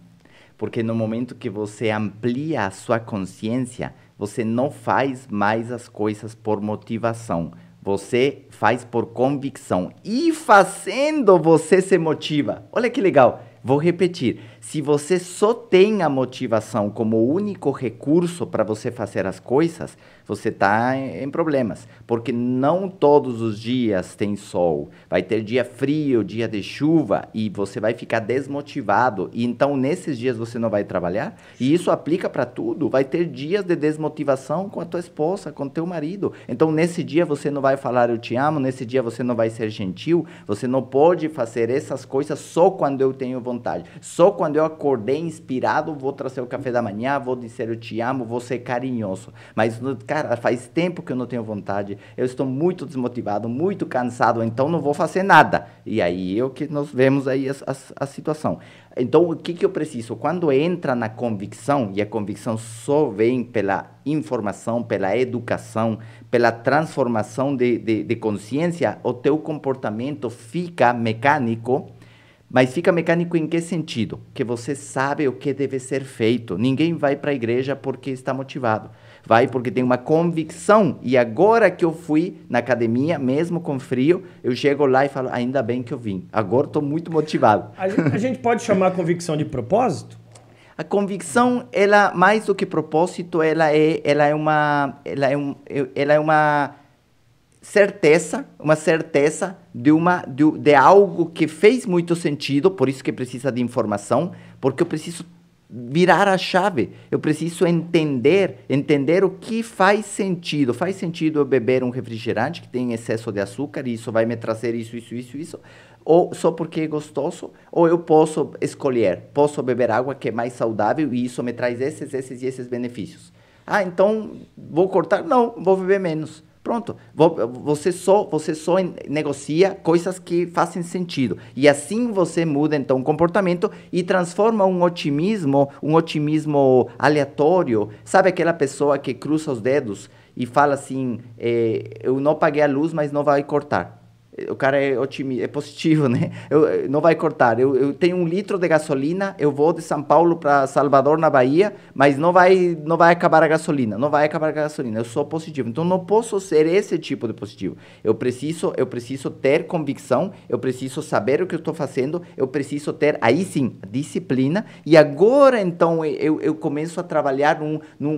porque no momento que você amplia a sua consciência, Você não faz mais as coisas por motivação. Você faz por convicção. E fazendo, você se motiva. Olha que legal. Vou repetir. Se você só tem a motivação como único recurso para você fazer as coisas, você está em problemas. Porque não todos os dias tem sol. Vai ter dia frio, dia de chuva, e você vai ficar desmotivado. E então, nesses dias, você não vai trabalhar. E isso aplica para tudo. Vai ter dias de desmotivação com a tua esposa, com o teu marido. Então, nesse dia, você não vai falar eu te amo. Nesse dia, você não vai ser gentil. Você não pode fazer essas coisas só quando eu tenho vontade. Só quando eu acordei inspirado, vou trazer o café da manhã, vou dizer eu te amo, vou ser carinhoso. Mas, cara, faz tempo que eu não tenho vontade, eu estou muito desmotivado, muito cansado, então não vou fazer nada. E aí é o que nós vemos aí a situação. Então, o que eu preciso? Quando entra na convicção, e a convicção só vem pela informação, pela educação, pela transformação de consciência, o teu comportamento fica mecânico. Mas fica mecânico em que sentido? Que você sabe o que deve ser feito. Ninguém vai para a igreja porque está motivado. Vai porque tem uma convicção. E agora que eu fui na academia, mesmo com frio, eu chego lá e falo, ainda bem que eu vim. Agora estou muito motivado. A gente pode chamar a convicção de propósito? A convicção, ela mais do que propósito, ela é uma certeza de algo que fez muito sentido, por isso que precisa de informação, porque eu preciso virar a chave, eu preciso entender o que faz sentido. Faz sentido eu beber um refrigerante que tem excesso de açúcar e isso vai me trazer isso, ou só porque é gostoso, ou eu posso escolher, posso beber água que é mais saudável e isso me traz esses benefícios. Ah, então vou cortar? Não, vou beber menos. Pronto, você só negocia coisas que fazem sentido. E assim você muda, então, o comportamento e transforma um otimismo aleatório. Sabe aquela pessoa que cruza os dedos e fala assim, eu não paguei a luz, mas não vai cortar. O cara é otimista, é positivo, né? Não vai cortar. Eu tenho 1 litro de gasolina, eu vou de São Paulo para Salvador, na Bahia, mas não vai acabar a gasolina. Não vai acabar a gasolina. Eu sou positivo. Então, não posso ser esse tipo de positivo. Eu preciso ter convicção, eu preciso saber o que eu estou fazendo, eu preciso ter, aí sim, disciplina. E agora, então, eu começo a trabalhar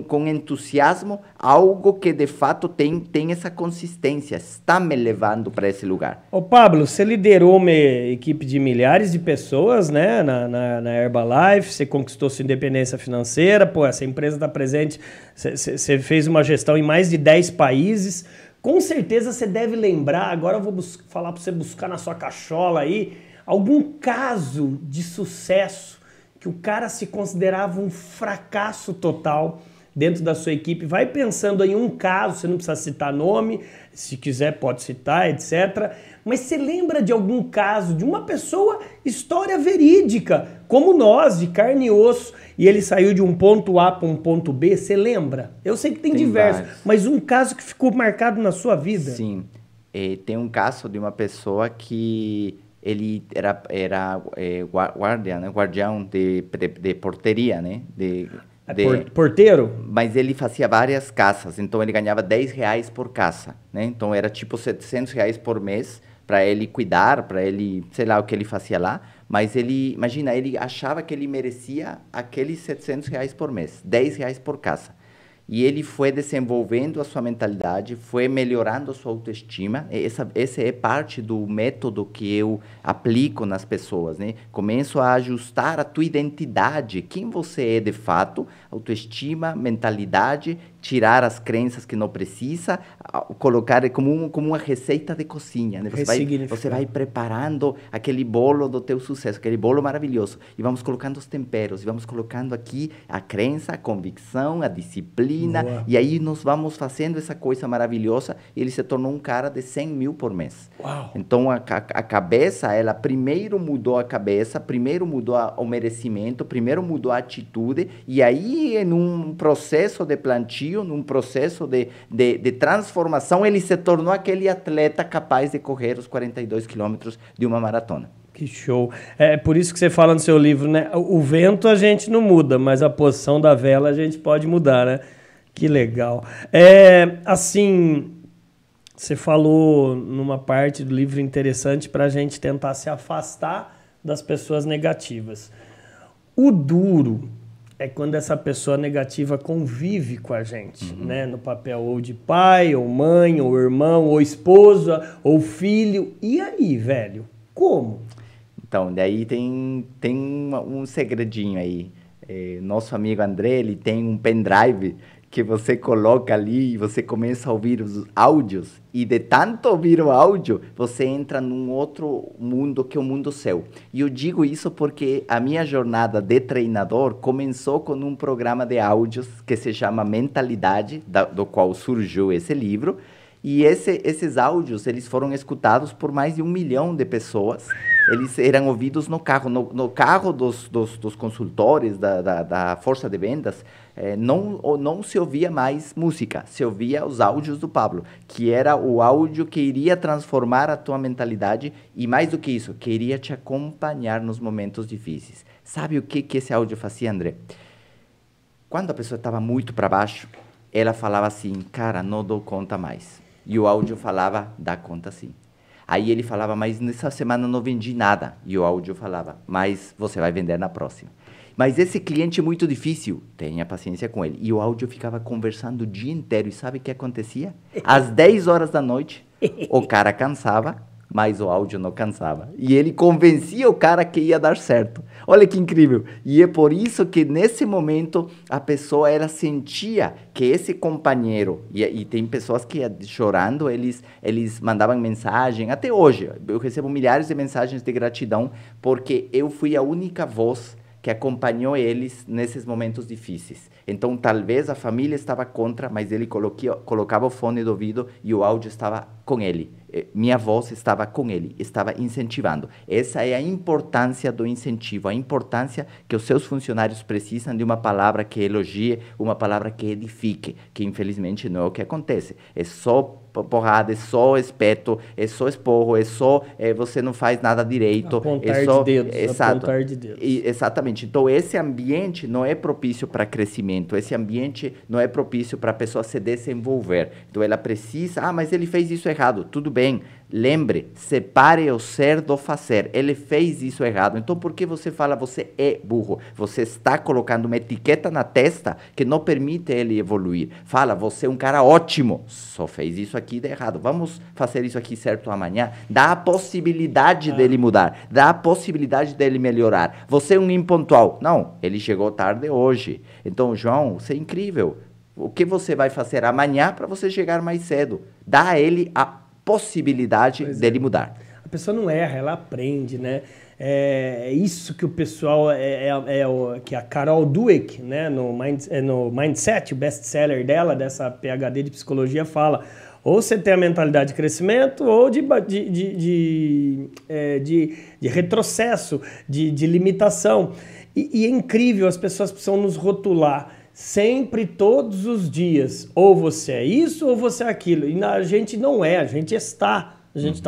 com entusiasmo, algo que, de fato, tem essa consistência, está me levando para esse lugar. Ô Pablo, você liderou uma equipe de milhares de pessoas, né, na Herbalife, você conquistou sua independência financeira, pô, essa empresa está presente, você fez uma gestão em mais de 10 países, com certeza você deve lembrar, agora eu vou falar para você buscar na sua cachola aí, algum caso de sucesso que o cara se considerava um fracasso total dentro da sua equipe. Vai pensando em um caso, você não precisa citar nome, se quiser pode citar, etc. Mas você lembra de algum caso de uma pessoa, história verídica, como nós, de carne e osso, e ele saiu de um ponto A para um ponto B, você lembra? Eu sei que tem diversos, vários. Mas um caso que ficou marcado na sua vida? Sim, tem um caso de uma pessoa que ele era guardião de porteria, né? Porteiro? Mas ele fazia várias casas, então ele ganhava R$10 por casa, né? Então era tipo R$700 por mês para ele cuidar, para ele, sei lá o que ele fazia lá, mas imagina, ele achava que ele merecia aqueles R$700 por mês, R$10 por casa. E ele foi desenvolvendo a sua mentalidade, foi melhorando a sua autoestima. Essa é parte do método que eu aplico nas pessoas, né? Começo a ajustar a tua identidade, quem você é de fato, autoestima, mentalidade, tirar as crenças que não precisa, colocar como uma receita de cozinha, né? Você vai preparando aquele bolo do teu sucesso, aquele bolo maravilhoso, e vamos colocando os temperos, e vamos colocando aqui a crença, a convicção, a disciplina. Boa. E aí nós vamos fazendo essa coisa maravilhosa e ele se tornou um cara de 100 mil por mês. Uau. Então a cabeça, ela primeiro mudou a cabeça, primeiro mudou o merecimento, primeiro mudou a atitude e aí num processo de plantio, num processo de transformação, ele se tornou aquele atleta capaz de correr os 42 quilômetros de uma maratona. Que show. É por isso que você fala no seu livro, né? O vento a gente não muda, mas a posição da vela a gente pode mudar, né? Que legal. Assim, você falou numa parte do livro interessante para a gente tentar se afastar das pessoas negativas. O duro é quando essa pessoa negativa convive com a gente, né? No papel ou de pai, ou mãe, ou irmão, ou esposa, ou filho. E aí, velho? Como? Então, daí tem um segredinho aí. Nosso amigo André, ele tem um pendrive que você coloca ali e você começa a ouvir os áudios. E de tanto ouvir o áudio, você entra num outro mundo que é o mundo seu. E eu digo isso porque a minha jornada de treinador começou com um programa de áudios que se chama Mentalidade, do qual surgiu esse livro. E esses áudios, eles foram escutados por mais de 1 milhão de pessoas. Eles eram ouvidos no carro. No carro dos consultores, da força de vendas, não se ouvia mais música, se ouvia os áudios do Pablo, que era o áudio que iria transformar a tua mentalidade e, mais do que isso, que iria te acompanhar nos momentos difíceis. Sabe o que esse áudio fazia, André? Quando a pessoa estava muito para baixo, ela falava assim, cara, não dou conta mais. E o áudio falava, dá conta sim. Aí ele falava, mas nessa semana não vendi nada. E o áudio falava, mas você vai vender na próxima. Mas esse cliente é muito difícil, tenha paciência com ele. E o áudio ficava conversando o dia inteiro. E sabe o que acontecia? Às 10 horas da noite, o cara cansava, mas o áudio não cansava. E ele convencia o cara que ia dar certo. Olha que incrível. E é por isso que, nesse momento, a pessoa, ela sentia que esse companheiro... E tem pessoas que, chorando, eles mandavam mensagem. Até hoje, eu recebo milhares de mensagens de gratidão, porque eu fui a única voz que acompanhou eles nesses momentos difíceis. Então, talvez a família estava contra, mas ele colocava o fone do ouvido e o áudio estava com ele. Minha voz estava com ele, estava incentivando. Essa é a importância do incentivo, a importância que os seus funcionários precisam de uma palavra que elogie, uma palavra que edifique, que infelizmente não é o que acontece. É só porrada, é só espeto, é só esporro, é só você não faz nada direito. Apontar é só, de dedos, exato, apontar de dedos. Exatamente. Então, esse ambiente não é propício para crescimento, esse ambiente não é propício para a pessoa se desenvolver. Então, ela precisa, mas ele fez isso errado. Tudo bem. Lembre, separe o ser do fazer. Ele fez isso errado. Então, por que você fala você é burro? Você está colocando uma etiqueta na testa que não permite ele evoluir. Fala, você é um cara ótimo. Só fez isso aqui de errado. Vamos fazer isso aqui certo amanhã. Dá a possibilidade dele mudar. Dá a possibilidade dele melhorar. Você é um impontual. Não, ele chegou tarde hoje. Então, João, você é incrível. O que você vai fazer amanhã para você chegar mais cedo? Dá a ele a possibilidade dele mudar. A pessoa não erra, ela aprende, né? É isso que o pessoal, que a Carol Dweck, né, no Mindset, o best-seller dela, dessa PhD de psicologia, fala, ou você tem a mentalidade de crescimento ou de retrocesso, de limitação. E é incrível, as pessoas precisam nos rotular sempre, todos os dias. Ou você é isso ou você é aquilo. E a gente não é, a gente está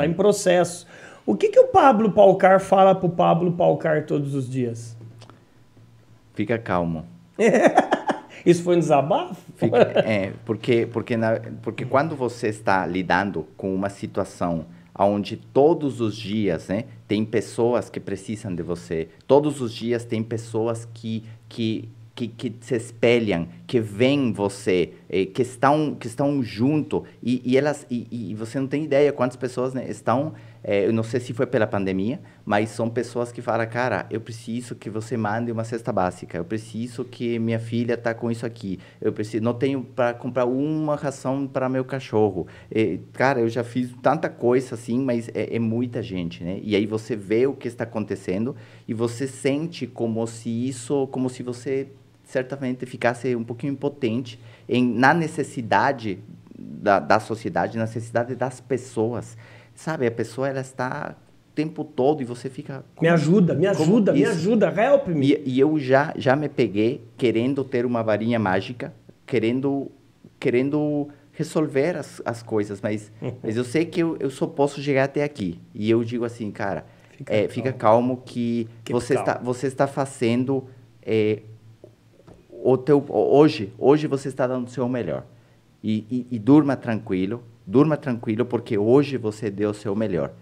em processo. O que o Pablo Palcar fala para o Pablo Palcar todos os dias? Fica calmo. Isso foi um desabafo? Porque quando você está lidando com uma situação onde todos os dias, né, tem pessoas que precisam de você, todos os dias tem pessoas que se espelham, que veem você, que estão junto, e você não tem ideia quantas pessoas, né, estão, eu não sei se foi pela pandemia, mas são pessoas que falam, cara, eu preciso que você mande uma cesta básica, eu preciso que minha filha está com isso aqui, não tenho para comprar uma ração para meu cachorro, cara, eu já fiz tanta coisa assim, mas é muita gente, né? E aí você vê o que está acontecendo e você sente como se você certamente ficasse um pouquinho impotente na necessidade da sociedade, na necessidade das pessoas. Sabe, a pessoa, ela está o tempo todo e você fica... Me ajuda, help me. E eu já me peguei querendo ter uma varinha mágica, querendo resolver as coisas, mas eu sei que eu só posso chegar até aqui. E eu digo assim, cara, fica calmo que você está fazendo... hoje você está dando o seu melhor. E durma tranquilo, porque hoje você deu o seu melhor.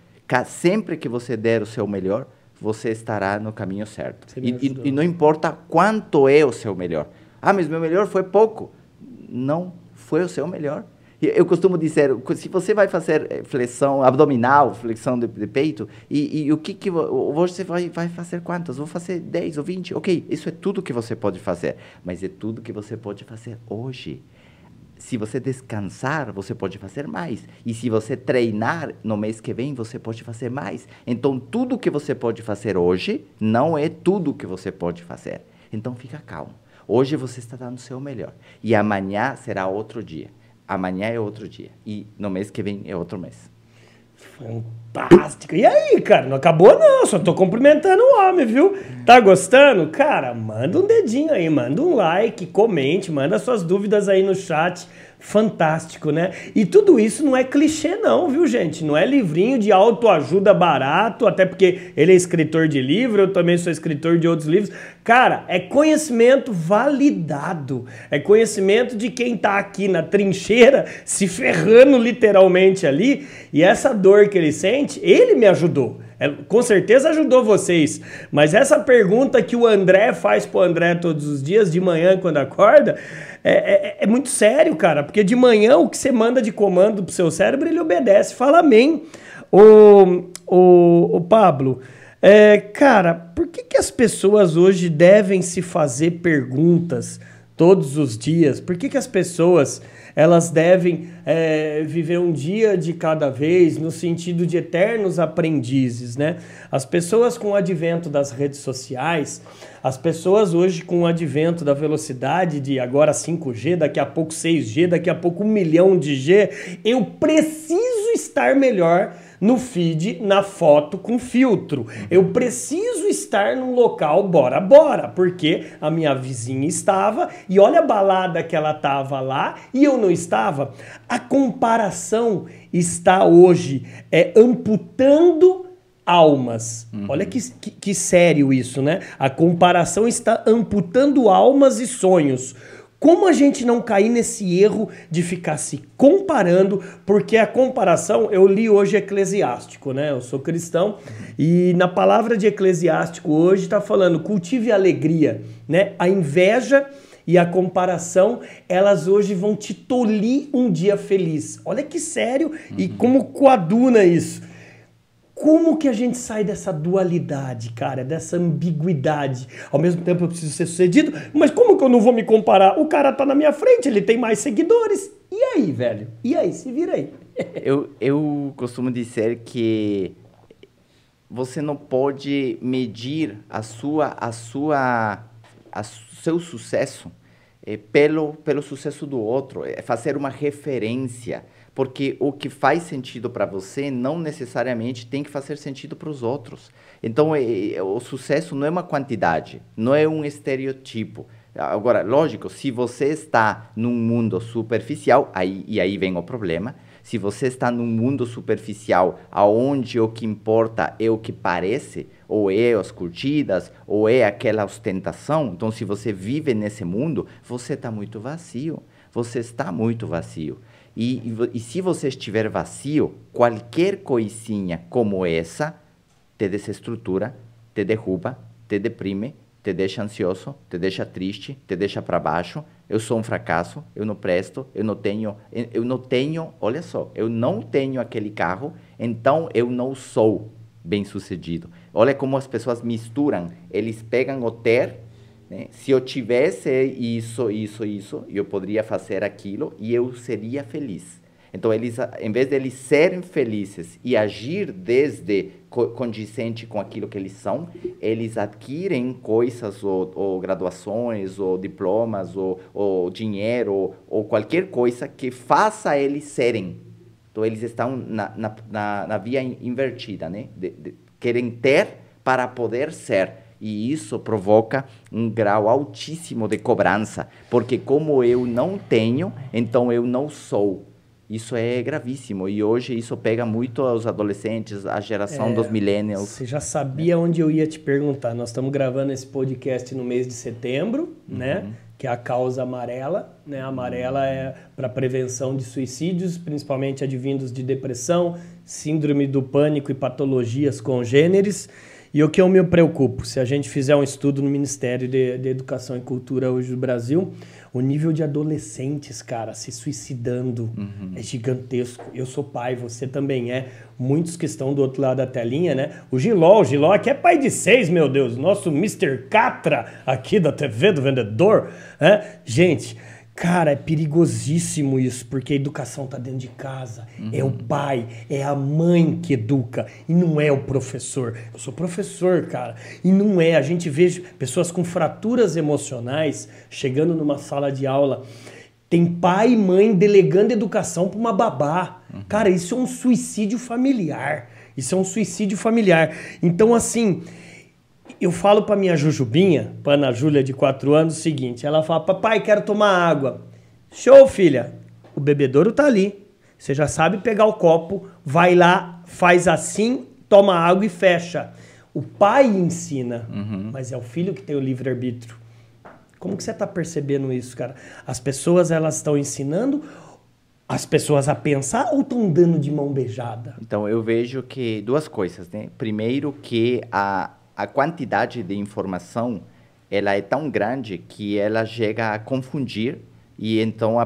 Sempre que você der o seu melhor, você estará no caminho certo. E não importa quanto é o seu melhor. Ah, mas meu melhor foi pouco. Não foi o seu melhor. Eu costumo dizer, se você vai fazer flexão abdominal, flexão de peito, e o que você vai fazer quantas? Vou fazer 10 ou 20? Ok, isso é tudo que você pode fazer. Mas é tudo que você pode fazer hoje. Se você descansar, você pode fazer mais. E se você treinar no mês que vem, você pode fazer mais. Então, tudo que você pode fazer hoje não é tudo que você pode fazer. Então, fica calmo. Hoje você está dando o seu melhor. E amanhã será outro dia. Amanhã é outro dia. E no mês que vem é outro mês. Fantástico. E aí, cara? Não acabou não, só tô cumprimentando o homem, viu? Tá gostando? Cara, manda um dedinho aí, manda um like, comente, manda suas dúvidas aí no chat. Fantástico, né? E tudo isso não é clichê não, viu, gente? Não é livrinho de autoajuda barato, até porque ele é escritor de livro, eu também sou escritor de outros livros. Cara, é conhecimento validado. É conhecimento de quem tá aqui na trincheira, se ferrando literalmente ali, e essa dor que ele sente, ele me ajudou. Com certeza ajudou vocês, mas essa pergunta que o André faz pro André todos os dias, de manhã quando acorda, é muito sério, cara, porque de manhã o que você manda de comando pro seu cérebro, ele obedece. Fala amém. Ô Pablo, cara, por que as pessoas hoje devem se fazer perguntas todos os dias? Por que as pessoas elas devem viver um dia de cada vez, no sentido de eternos aprendizes, né? As pessoas com o advento das redes sociais, as pessoas hoje com o advento da velocidade de agora 5G, daqui a pouco 6G, daqui a pouco 1 milhão de G, eu preciso estar melhor no feed, na foto com filtro. Eu preciso estar num local bora, porque a minha vizinha estava e olha a balada que ela estava lá e eu não estava. A comparação está hoje amputando almas. Olha que sério isso, né? A comparação está amputando almas e sonhos. Como a gente não cair nesse erro de ficar se comparando, porque a comparação, eu li hoje Eclesiástico, né? Eu sou cristão e na palavra de Eclesiástico hoje está falando, cultive a alegria, né? A inveja e a comparação, elas hoje vão te tolir um dia feliz. Olha que sério e como coaduna isso. Como que a gente sai dessa dualidade, cara, dessa ambiguidade? Ao mesmo tempo eu preciso ser sucedido, mas como que eu não vou me comparar? O cara tá na minha frente, ele tem mais seguidores. E aí, velho? E aí? Se vira aí. Eu costumo dizer que você não pode medir seu sucesso pelo sucesso do outro, fazer uma referência. Porque o que faz sentido para você não necessariamente tem que fazer sentido para os outros. Então, o sucesso não é uma quantidade, não é um estereotipo. Agora, lógico, se você está num mundo superficial, aí vem o problema. Se você está num mundo superficial, onde o que importa é o que parece, ou é as curtidas, ou é aquela ostentação, então se você vive nesse mundo, você está muito vazio. Você está muito vazio. E se você estiver vazio, qualquer coisinha como essa te desestrutura, te derruba, te deprime, te deixa ansioso, te deixa triste, te deixa para baixo. Eu sou um fracasso, eu não presto, eu não tenho, olha só, eu não tenho aquele carro, então eu não sou bem-sucedido. Olha como as pessoas misturam, eles pegam o ter, né? Se eu tivesse isso, eu poderia fazer aquilo e eu seria feliz. Então, em vez de eles serem felizes e agir desde condizente com aquilo que eles são, eles adquirem coisas, ou graduações, ou diplomas, ou dinheiro, ou qualquer coisa que faça eles serem. Então, eles estão na via invertida, né? Querem ter para poder ser. E isso provoca um grau altíssimo de cobrança, porque como eu não tenho, então eu não sou. Isso é gravíssimo e hoje isso pega muito aos adolescentes, a geração dos millennials. Você já sabia onde eu ia te perguntar. Nós estamos gravando esse podcast no mês de setembro, né? que é a causa amarela, né? A amarela é para prevenção de suicídios, principalmente advindos de depressão, síndrome do pânico e patologias congêneres. E o que eu me preocupo, se a gente fizer um estudo no Ministério de Educação e Cultura hoje do Brasil, o nível de adolescentes, cara, se suicidando é gigantesco. Eu sou pai, você também é. Muitos que estão do outro lado da telinha, né? O Giló aqui é pai de 6, meu Deus. Nosso Mr. Catra aqui da TV do Vendedor. Né? Gente, cara, é perigosíssimo isso, porque a educação tá dentro de casa. É o pai, é a mãe que educa e não é o professor. Eu sou professor, cara, e não é. A gente vê pessoas com fraturas emocionais chegando numa sala de aula. Tem pai e mãe delegando educação para uma babá. Cara, isso é um suicídio familiar. Isso é um suicídio familiar. Então, assim, eu falo para minha Jujubinha, para Ana Júlia, de 4 anos, o seguinte. Ela fala, papai, quero tomar água. Show, filha. O bebedouro tá ali. Você já sabe pegar o copo, vai lá, faz assim, toma água e fecha. O pai ensina, mas é o filho que tem o livre-arbítrio. Como que você está percebendo isso, cara? As pessoas, elas estão ensinando as pessoas a pensar ou estão dando de mão beijada? Então, eu vejo que 2 coisas, né? Primeiro, que a quantidade de informação, ela é tão grande que ela chega a confundir e então a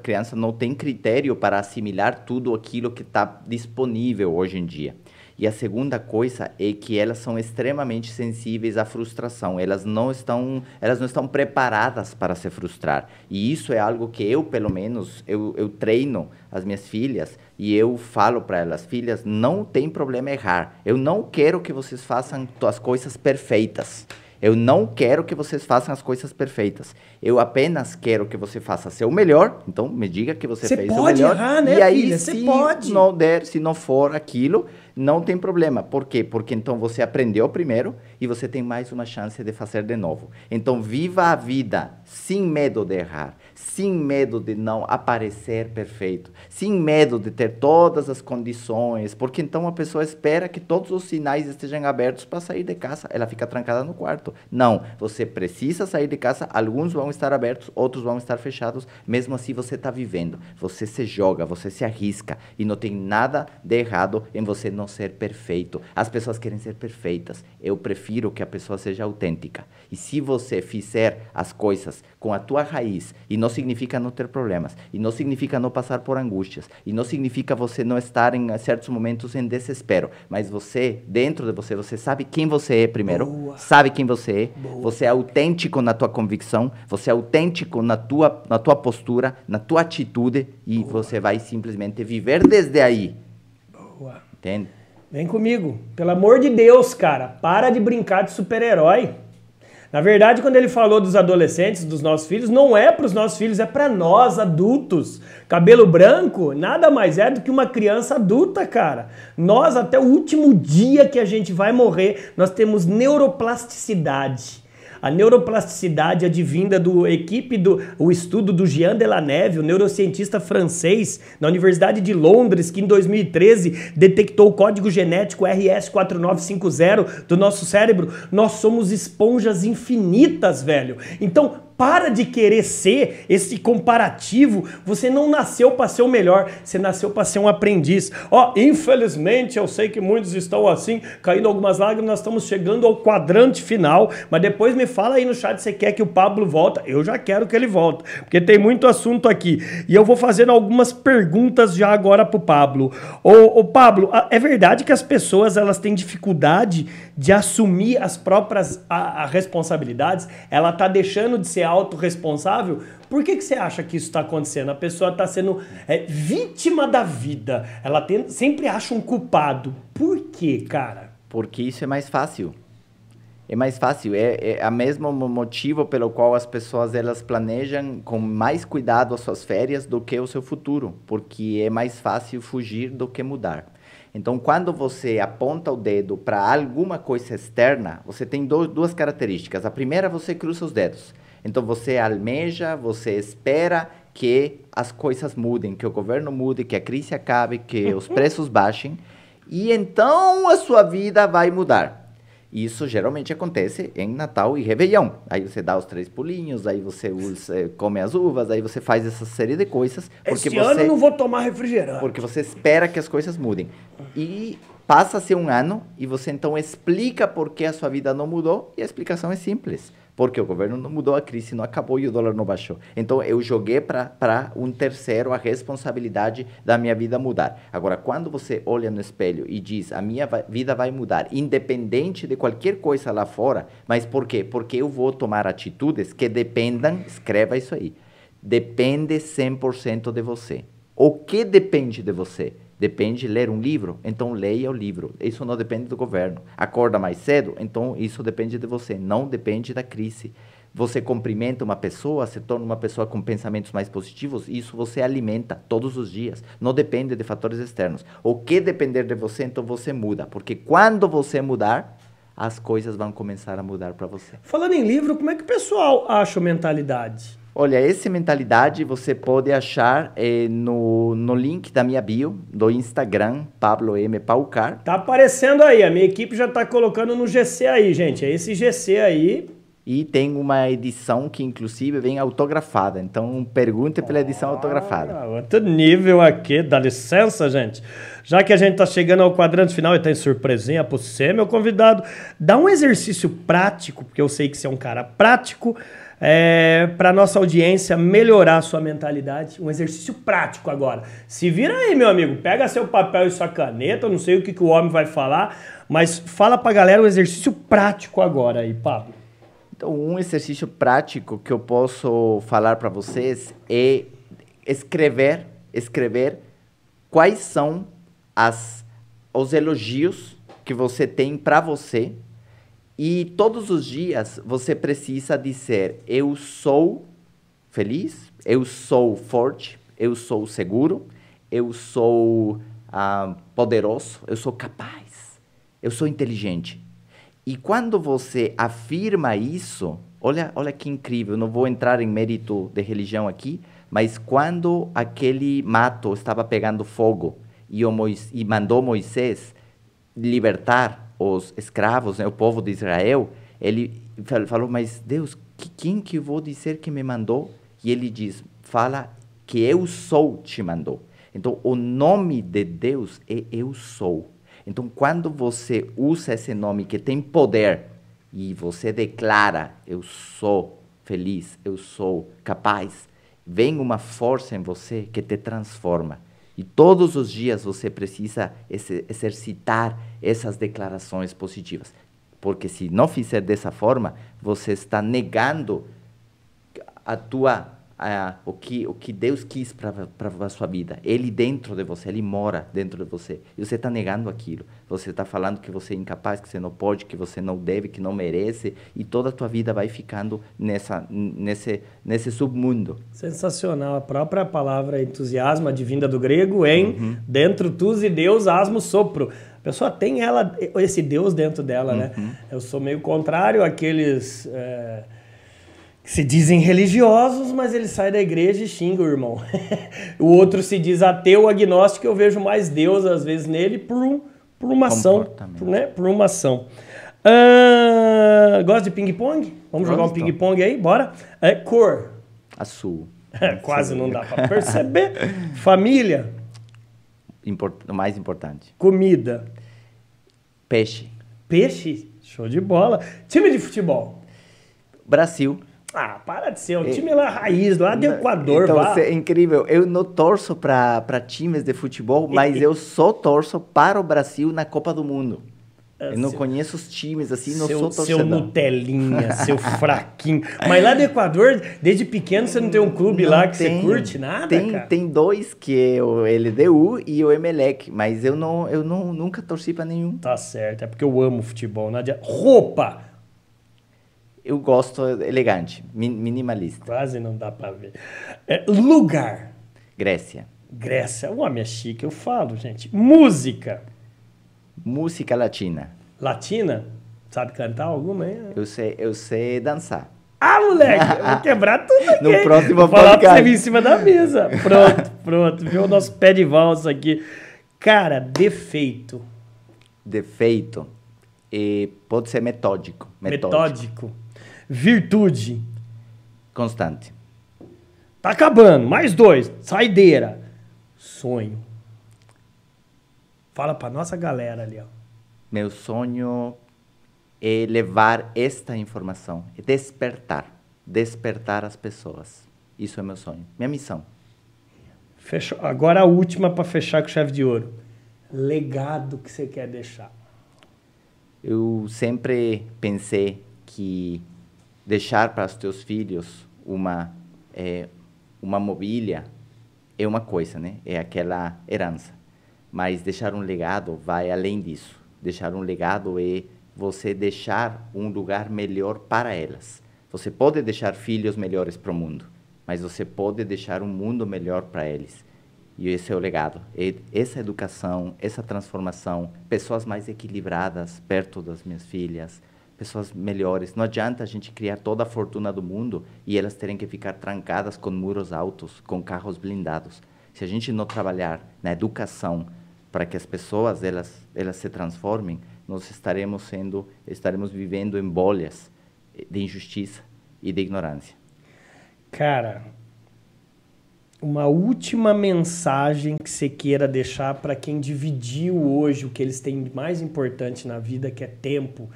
criança não tem critério para assimilar tudo aquilo que está disponível hoje em dia. E a segunda coisa é que elas são extremamente sensíveis à frustração. Elas não estão preparadas para se frustrar. E isso é algo que eu, pelo menos, eu treino as minhas filhas e eu falo para elas, filhas, não tem problema errar. Eu não quero que vocês façam as coisas perfeitas. Eu não quero que vocês façam as coisas perfeitas. Eu apenas quero que você faça seu melhor. Então, me diga que você fez o melhor. Você pode errar, né, e aí, filha? Você pode. Não der, se não for aquilo, não tem problema. Por quê? Porque então você aprendeu primeiro e você tem mais uma chance de fazer de novo. Então, viva a vida sem medo de errar, sem medo de não aparecer perfeito, sem medo de ter todas as condições, porque então a pessoa espera que todos os sinais estejam abertos para sair de casa. Ela fica trancada no quarto. Não, você precisa sair de casa, alguns vão estar abertos, outros vão estar fechados, mesmo assim você está vivendo. Você se joga, você se arrisca e não tem nada de errado em você não ser perfeito. As pessoas querem ser perfeitas. Eu prefiro que a pessoa seja autêntica. E se você fizer as coisas com a tua raiz, e não significa não ter problemas, e não significa não passar por angústias, e não significa você não estar em certos momentos em desespero, mas você, dentro de você, você sabe quem você é primeiro, Boa. Sabe quem você é, Boa. Você é autêntico na tua convicção, você é autêntico na tua postura, na tua atitude, e Boa. Você vai simplesmente viver desde aí. Boa. Entende? Vem comigo. Pelo amor de Deus, cara, para de brincar de super-herói. Na verdade, quando ele falou dos adolescentes, dos nossos filhos, não é para os nossos filhos, é para nós, adultos. Cabelo branco nada mais é do que uma criança adulta, cara. Nós, até o último dia que a gente vai morrer, nós temos neuroplasticidade. A neuroplasticidade advinda do o estudo do Jean Delaneve, o neurocientista francês da Universidade de Londres, que em 2013 detectou o código genético RS4950 do nosso cérebro. Nós somos esponjas infinitas, velho. Então, para de querer ser esse comparativo. Você não nasceu para ser o melhor, você nasceu para ser um aprendiz. Infelizmente, eu sei que muitos estão assim, caindo algumas lágrimas, nós estamos chegando ao quadrante final, mas depois me fala aí no chat se você quer que o Pablo volta. Eu já quero que ele volte, porque tem muito assunto aqui. E eu vou fazendo algumas perguntas já agora pro Pablo. Ô Pablo, é verdade que as pessoas elas têm dificuldade de assumir as próprias responsabilidades? Ela tá deixando de ser autorresponsável? Por que você acha que isso está acontecendo? A pessoa está sendo vítima da vida. Ela sempre acha um culpado. Por quê, cara? Porque isso é mais fácil. É mais fácil. É o mesmo motivo pelo qual as pessoas elas planejam com mais cuidado as suas férias do que o seu futuro. Porque é mais fácil fugir do que mudar. Então, quando você aponta o dedo para alguma coisa externa, você tem duas características. A primeira, você cruza os dedos. Então, você almeja, você espera que as coisas mudem, que o governo mude, que a crise acabe, que os preços baixem. E então, a sua vida vai mudar. E isso geralmente acontece em Natal e Réveillon. Aí você dá os 3 pulinhos, aí você come as uvas, aí você faz essa série de coisas. Esse ano eu não vou tomar refrigerante. Porque você espera que as coisas mudem. E passa-se um ano e você então explica por que a sua vida não mudou e a explicação é simples. Porque o governo não mudou, a crise não acabou e o dólar não baixou. Então, eu joguei para um terceiro a responsabilidade da minha vida mudar. Agora, quando você olha no espelho e diz, a minha vida vai mudar, independente de qualquer coisa lá fora, mas por quê? Porque eu vou tomar atitudes que dependam, escreva isso aí, depende 100% de você. O que depende de você? Depende de ler um livro, então leia o livro. Isso não depende do governo. Acorda mais cedo, então isso depende de você, não depende da crise. Você cumprimenta uma pessoa, se torna uma pessoa com pensamentos mais positivos, isso você alimenta todos os dias. Não depende de fatores externos. O que depender de você, então você muda. Porque quando você mudar, as coisas vão começar a mudar para você. Falando em livro, como é que o pessoal acha Mentalidade? Olha, essa mentalidade você pode achar no link da minha bio, do Instagram, Pablo M. Paucar. Tá aparecendo aí, a minha equipe já tá colocando no GC aí, gente. É esse GC aí. E tem uma edição que, inclusive, vem autografada. Então, pergunte pela edição autografada. Outro nível aqui, dá licença, gente. Já que a gente tá chegando ao quadrante final e tem surpresinha pra você, meu convidado, dá um exercício prático, porque eu sei que você é um cara prático, para nossa audiência melhorar a sua mentalidade. Um exercício prático agora. Se vira aí, meu amigo. Pega seu papel e sua caneta. Eu não sei o que o homem vai falar, mas fala pra galera um exercício prático agora aí, Pablo. Então, um exercício prático que eu posso falar para vocês é escrever quais são os elogios que você tem para você. E todos os dias você precisa dizer, eu sou feliz, eu sou forte, eu sou seguro, eu sou poderoso, eu sou capaz, eu sou inteligente. E quando você afirma isso, olha que incrível, não vou entrar em mérito de religião aqui, mas quando aquele mato estava pegando fogo e mandou Moisés libertar os escravos, né, o povo de Israel, ele falou, mas Deus, quem que eu vou dizer que me mandou? E ele diz, fala que eu sou te mandou. Então, o nome de Deus é eu sou. Então, quando você usa esse nome que tem poder e você declara, eu sou feliz, eu sou capaz, vem uma força em você que te transforma. E todos os dias você precisa exercitar essas declarações positivas. Porque se não fizer dessa forma, você está negando o que Deus quis para a sua vida. Ele dentro de você, Ele mora dentro de você. E você está negando aquilo. Você está falando que você é incapaz, que você não pode, que você não deve, que não merece. E toda a tua vida vai ficando nesse submundo. Sensacional. A própria palavra entusiasmo, advinda do grego, em dentro tus e Deus asmo sopro. A pessoa tem esse Deus dentro dela, né? Eu sou meio contrário àqueles... que se dizem religiosos, mas ele sai da igreja e xinga o irmão. O outro se diz ateu, agnóstico, eu vejo mais Deus, às vezes, nele por uma ação. Né? Por uma ação. Gosta de ping-pong? Vamos jogar um ping-pong aí? Bora? Cor? Azul. Quase não dá para perceber. Família? O mais importante. Comida? Peixe. Peixe? Show de bola. Time de futebol? Brasil. Ah, para de ser um time lá raiz, lá do Equador. Então, é incrível. Eu não torço para times de futebol, mas eu só torço para o Brasil na Copa do Mundo. Eu não conheço os times assim, não sou torcedor. Seu Nutelinha, seu fraquinho. Mas lá do Equador, desde pequeno, você não tem um clube lá que você curte nada, cara? Tem dois, que é o LDU e o Emelec, mas eu nunca torci para nenhum. Tá certo, é porque eu amo futebol. Não adianta. Roupa! Eu gosto elegante, minimalista. Quase não dá pra ver. Lugar. Grécia. Grécia. O homem é chique, eu falo, gente. Música. Música latina. Latina? Sabe cantar alguma aí? Eu sei dançar. Ah, moleque! Eu vou quebrar tudo aqui. No próximo vou falar pra você vir em cima da mesa. Pronto. Viu o nosso pé de valsa aqui. Cara, defeito. Defeito. pode ser metódico. Metódico. Virtude. Constante. Tá acabando. Mais 2. Saideira. Sonho. Fala pra nossa galera ali, ó. Meu sonho é levar esta informação, é despertar as pessoas. Isso é meu sonho, minha missão. Fechou. Agora a última para fechar com chave de ouro. Legado que você quer deixar. Eu sempre pensei que deixar para os teus filhos uma mobília é uma coisa, né? É aquela herança. Mas deixar um legado vai além disso. Deixar um legado é você deixar um lugar melhor para elas. Você pode deixar filhos melhores para o mundo, mas você pode deixar um mundo melhor para eles. E esse é o legado. Essa educação, essa transformação, pessoas mais equilibradas perto das minhas filhas, pessoas melhores. Não adianta a gente criar toda a fortuna do mundo e elas terem que ficar trancadas com muros altos, com carros blindados. Se a gente não trabalhar na educação para que as pessoas elas se transformem, nós estaremos vivendo em bolhas de injustiça e de ignorância. Cara, uma última mensagem que você queira deixar para quem dividiu hoje o que eles têm de mais importante na vida, que é tempo.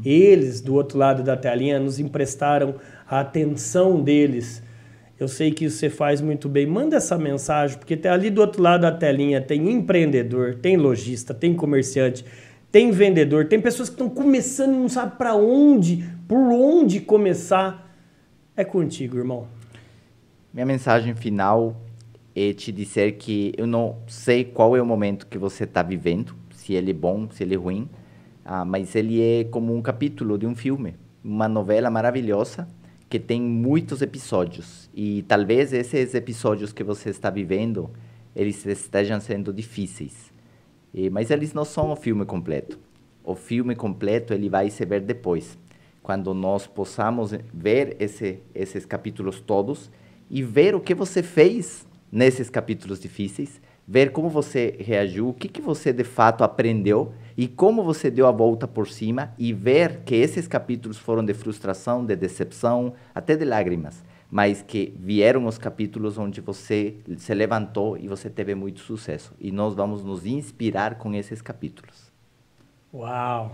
Eles, do outro lado da telinha, nos emprestaram a atenção deles. Eu sei que isso você faz muito bem. Manda essa mensagem, porque ali do outro lado da telinha tem empreendedor, tem lojista, tem comerciante, tem vendedor, tem pessoas que estão começando e não sabem para onde, por onde começar. É contigo, irmão. Minha mensagem final é te dizer que eu não sei qual é o momento que você está vivendo, se ele é bom, se ele é ruim, mas ele é como um capítulo de um filme, uma novela maravilhosa que tem muitos episódios. E talvez esses episódios que você está vivendo, eles estejam sendo difíceis. Mas eles não são o filme completo. O filme completo ele vai se ver depois, quando nós possamos ver esses capítulos todos e ver o que você fez nesses capítulos difíceis, ver como você reagiu, o que você de fato aprendeu e como você deu a volta por cima, e ver que esses capítulos foram de frustração, de decepção, até de lágrimas, mas que vieram os capítulos onde você se levantou e você teve muito sucesso. E nós vamos nos inspirar com esses capítulos. Uau!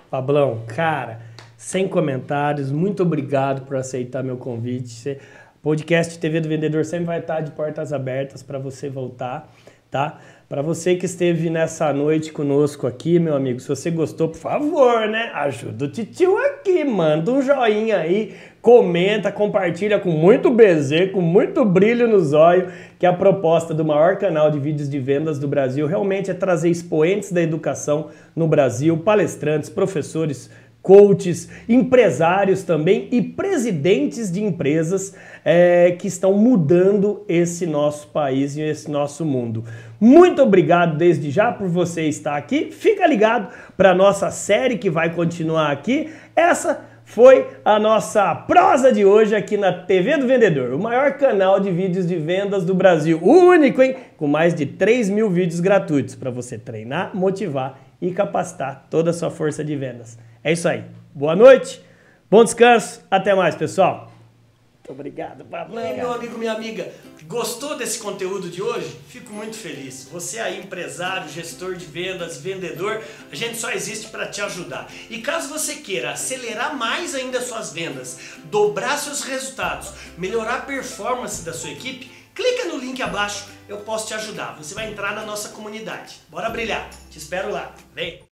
Pablão, cara, sem comentários, muito obrigado por aceitar meu convite. Podcast TV do Vendedor sempre vai estar de portas abertas para você voltar, tá? Para você que esteve nessa noite conosco aqui, meu amigo, se você gostou, por favor, né? Ajuda o titio aqui, manda um joinha aí, comenta, compartilha com muito bezê, com muito brilho nos olhos, que a proposta do maior canal de vídeos de vendas do Brasil realmente é trazer expoentes da educação no Brasil, palestrantes, professores, coaches, empresários também e presidentes de empresas que estão mudando esse nosso país e esse nosso mundo. Muito obrigado desde já por você estar aqui. Fica ligado para a nossa série que vai continuar aqui. Essa foi a nossa prosa de hoje aqui na TV do Vendedor, o maior canal de vídeos de vendas do Brasil. O único, hein? Com mais de 3.000 vídeos gratuitos para você treinar, motivar e capacitar toda a sua força de vendas. É isso aí. Boa noite, bom descanso, até mais, pessoal. Muito obrigado, Pablo. E aí, meu amigo, minha amiga, gostou desse conteúdo de hoje? Fico muito feliz. Você aí, empresário, gestor de vendas, vendedor, a gente só existe para te ajudar. E caso você queira acelerar mais ainda suas vendas, dobrar seus resultados, melhorar a performance da sua equipe, clica no link abaixo, eu posso te ajudar. Você vai entrar na nossa comunidade. Bora brilhar. Te espero lá. Vem!